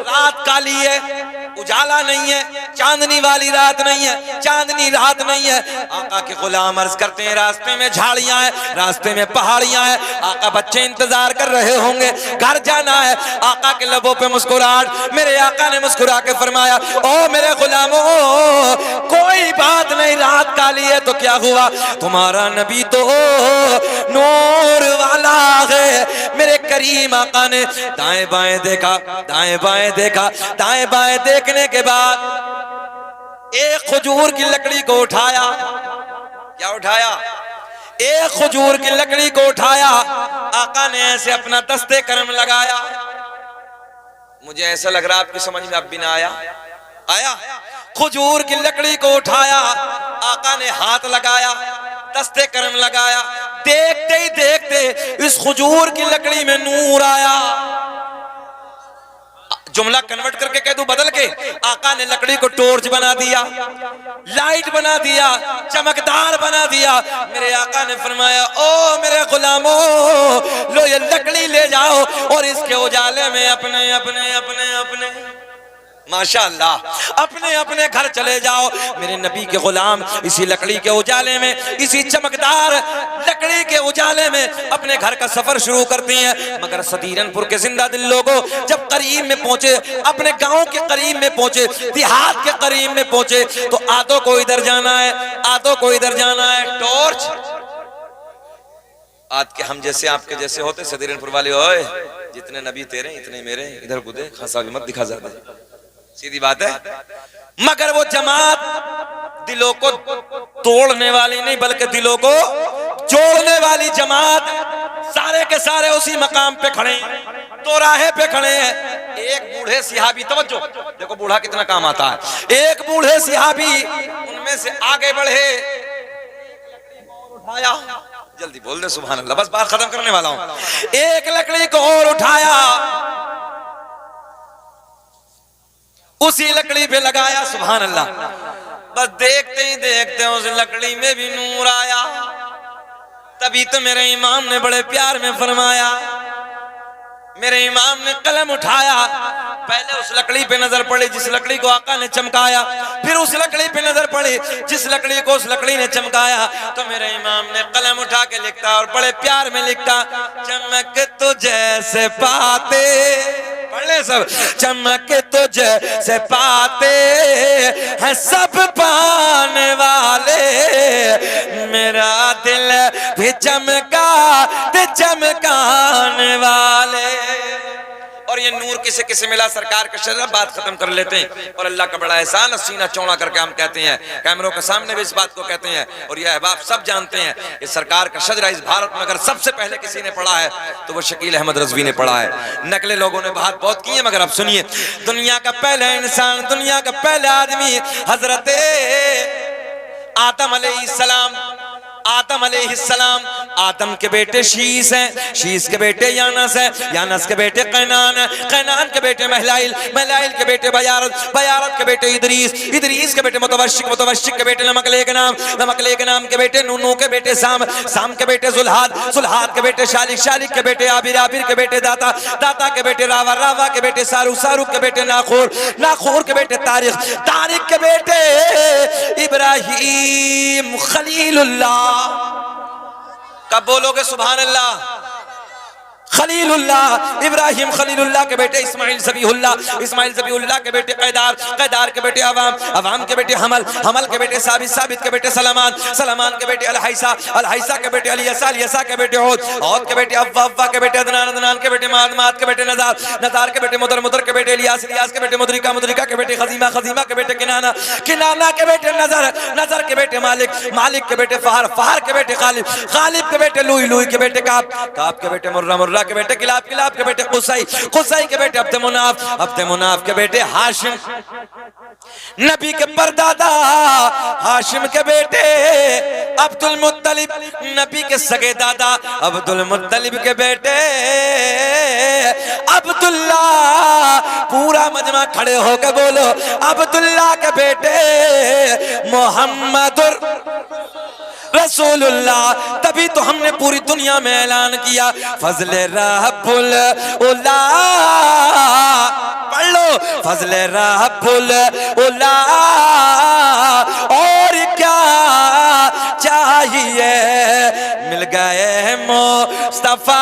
Speaker 1: रात काली है, उजाला नहीं है, चांदनी वाली रात नहीं है, चांदनी रात नहीं है। आका के गुलाम अर्ज करते हैं, रास्ते में झाड़ियां हैं, रास्ते में पहाड़ियां हैं। आका बच्चे इंतजार कर रहे होंगे, घर जाना है। आका के लबों पे मुस्कुराहट। मेरे आका ने मुस्कुरा के फरमाया, ओ मेरे गुलामों, कोई बात नहीं, रात काली है तो क्या हुआ, तुम्हारा नबी तो नूर वाला है। मेरे करीम आका ने दाएं बाएं देखा, दाएं बाएं देखा, दाएं बाएं देखने के बाद एक खजूर की लकड़ी को उठाया। क्या उठाया? एक खजूर की लकड़ी को उठाया। आका ने ऐसे अपना दस्ते करम लगाया। मुझे ऐसा लग रहा आपकी समझ में अब भी ना आया? आया? खजूर की लकड़ी को उठाया, आका ने हाथ लगाया, दस्ते करम लगाया। देखते ही देखते इस खजूर की लकड़ी में नूर आया। जुमला कन्वर्ट करके कह दूं बदल के, आका ने लकड़ी को टॉर्च बना दिया, लाइट बना दिया, चमकदार बना दिया। मेरे आका ने फरमाया, ओ मेरे गुलामों, लो ये लकड़ी ले जाओ और इसके उजाले में अपने अपने अपने अपने माशाअल्लाह अपने अपने घर चले जाओ। मेरे नबी के गुलाम इसी लकड़ी के उजाले में, इसी चमकदार लकड़ी के उजाले में अपने घर का सफर शुरू करते हैं। मगर सदीरनपुर के जिंदा दिल लोगों, जब करीब में पहुंचे, अपने गांव के करीब में पहुंचे, देहात के करीब में पहुंचे, तो आधों को इधर जाना है, आधों को इधर जाना है। टॉर्च आज के हम जैसे आपके जैसे होते सदीरनपुर वाले, ओए जितने नबी तेरे इतने मेरे, इधर कूदे, खासा भी मत दिखा ज्यादा, सीधी बात है। मगर वो जमात दिलों को तोड़ने वाली नहीं, बल्कि दिलों को जोड़ने वाली जमात, सारे के सारे उसी मकाम पे खड़े, चौराहे पे खड़े हैं। एक बूढ़े सिहाबी, तवज्जो देखो बूढ़ा कितना काम आता है। एक बूढ़े सिहाबी उनमें से आगे बढ़े, उठाया, जल्दी बोल दे सुभान अल्लाह, बस बात खत्म करने वाला हूं। एक लकड़ी को और उठाया, उसी लकड़ी पे लगाया, सुभान अल्लाह। बस देखते ही देखते उस लकड़ी में भी नूर आया। तभी तो मेरे इमाम ने बड़े प्यार में फरमाया, मेरे इमाम ने कलम उठाया, पहले उस लकड़ी पे नजर पड़ी जिस लकड़ी को आका ने चमकाया, फिर उस लकड़ी पे नजर पड़ी जिस लकड़ी को उस लकड़ी ने चमकाया। तो मेरे इमाम ने कलम उठा के लिखता और बड़े प्यार में लिखता, चमक तो जैसे पाते, पढ़े सब, चमक तो जैसे पाते हैं सब पाने वाले, मेरा दिल भी चमका ते चमकाने वाले। और ये नूर किसे किसे मिला, सरकार का शरफ, बात खत्म कर लेते हैं। और अल्लाह का बड़ा एहसान, सीना चौड़ा करके हम कहते हैं, कैमरों के सामने भी इस बात को कहते हैं, और ये अहबाब सब जानते हैं, ये सरकार का शजरा इस भारत में अगर सबसे पहले किसी ने पढ़ा है तो वो शकील अहमद रज़वी ने पढ़ा है। नकले लोगों ने बात बहुत की है, मगर अब सुनिए, दुनिया का पहला इंसान, दुनिया का पहला आदमी हजरत आदम अलैहिस्सलाम, आदम अलैहिस्सलाम, आदम के बेटे शीस हैं, शीस के बेटे यानस हैं, यानस के बेटे कैनान हैं, कैनान के बेटे महलाइल, महलाइल के बेटे बयारत, बयारत के बेटे इदरीस, इदरीस के बेटे मुतवश्शिक, मुतवश्शिक के बेटे नमकलेक नाम, नमकलेक नाम के बेटे नूनू के बेटे साम, साम के बेटे जुल्हाद, जुल्हाद के बेटे शालिक, शालिक के बेटे आबिर, आबिर के बेटे दाता, दाता के बेटे रावा, रावा के बेटे सारुक, सारुक के बेटे नाखोर, नाखोर के बेटे तारिक, तारिक के बेटे इब्राहीम खलीलुल्लाह। कब बोलोगे सुभान अल्लाह? खलीलुल्लाह, इब्राहिम खलीलुल्लाह के बेटे इस्माइल ज़बीहुल्लाह, इस्माइल ज़बीहुल्लाह के बेटे कैदार, कैदार के बेटे अवाम, अवाम के बेटे हमल, हमल के बेटे साबित, साबित के बेटे सलमान, सलमान के बेटे अलहैसा, अलहैसा के बेटे अलियसा, अलियसा के बेटे औद, औद के बेटे अव्वा, अव्वा के बेटे अदनान, अदनान के बेटे माद, माद के बेटे नज़ार, नज़ार के बेटे मुदर, मुदर के बेटे इलियास, इलियास के बेटे मुदरिका, मुदरिका के बेटे खजीमा, खजीमा के बेटे किनाना, किनाना के बेटे नजर, नजर के बेटे मालिक, मालिक के बेटे फहर, फहर के बेटे गालिब, गालिब के बेटे लुई, लुई के बेटे काब, काब के बेटे मुर्रा, मुर्रा के बेटे किलाब, किलाब के बेटे कुसई, कुसई के बेटे अब्द मुनाफ, अब्द मुनाफ के बेटे हाशिम, नबी के परदादा हाशिम के बेटे अब्दुल मुत्तलिब, नबी के सगे दादा अब्दुल मुत्तलिब के बेटे अब्दुल्ला। पूरा मजमा खड़े होकर बोलो, अब्दुल्ला के बेटे मोहम्मदुर रसूलुल्लाह। तभी तो हमने पूरी दुनिया में ऐलान किया फजले रब्बुल उला, पढ़ लो फजले रब्बुल उला, और क्या चाहिए, मिल गए मुस्तफा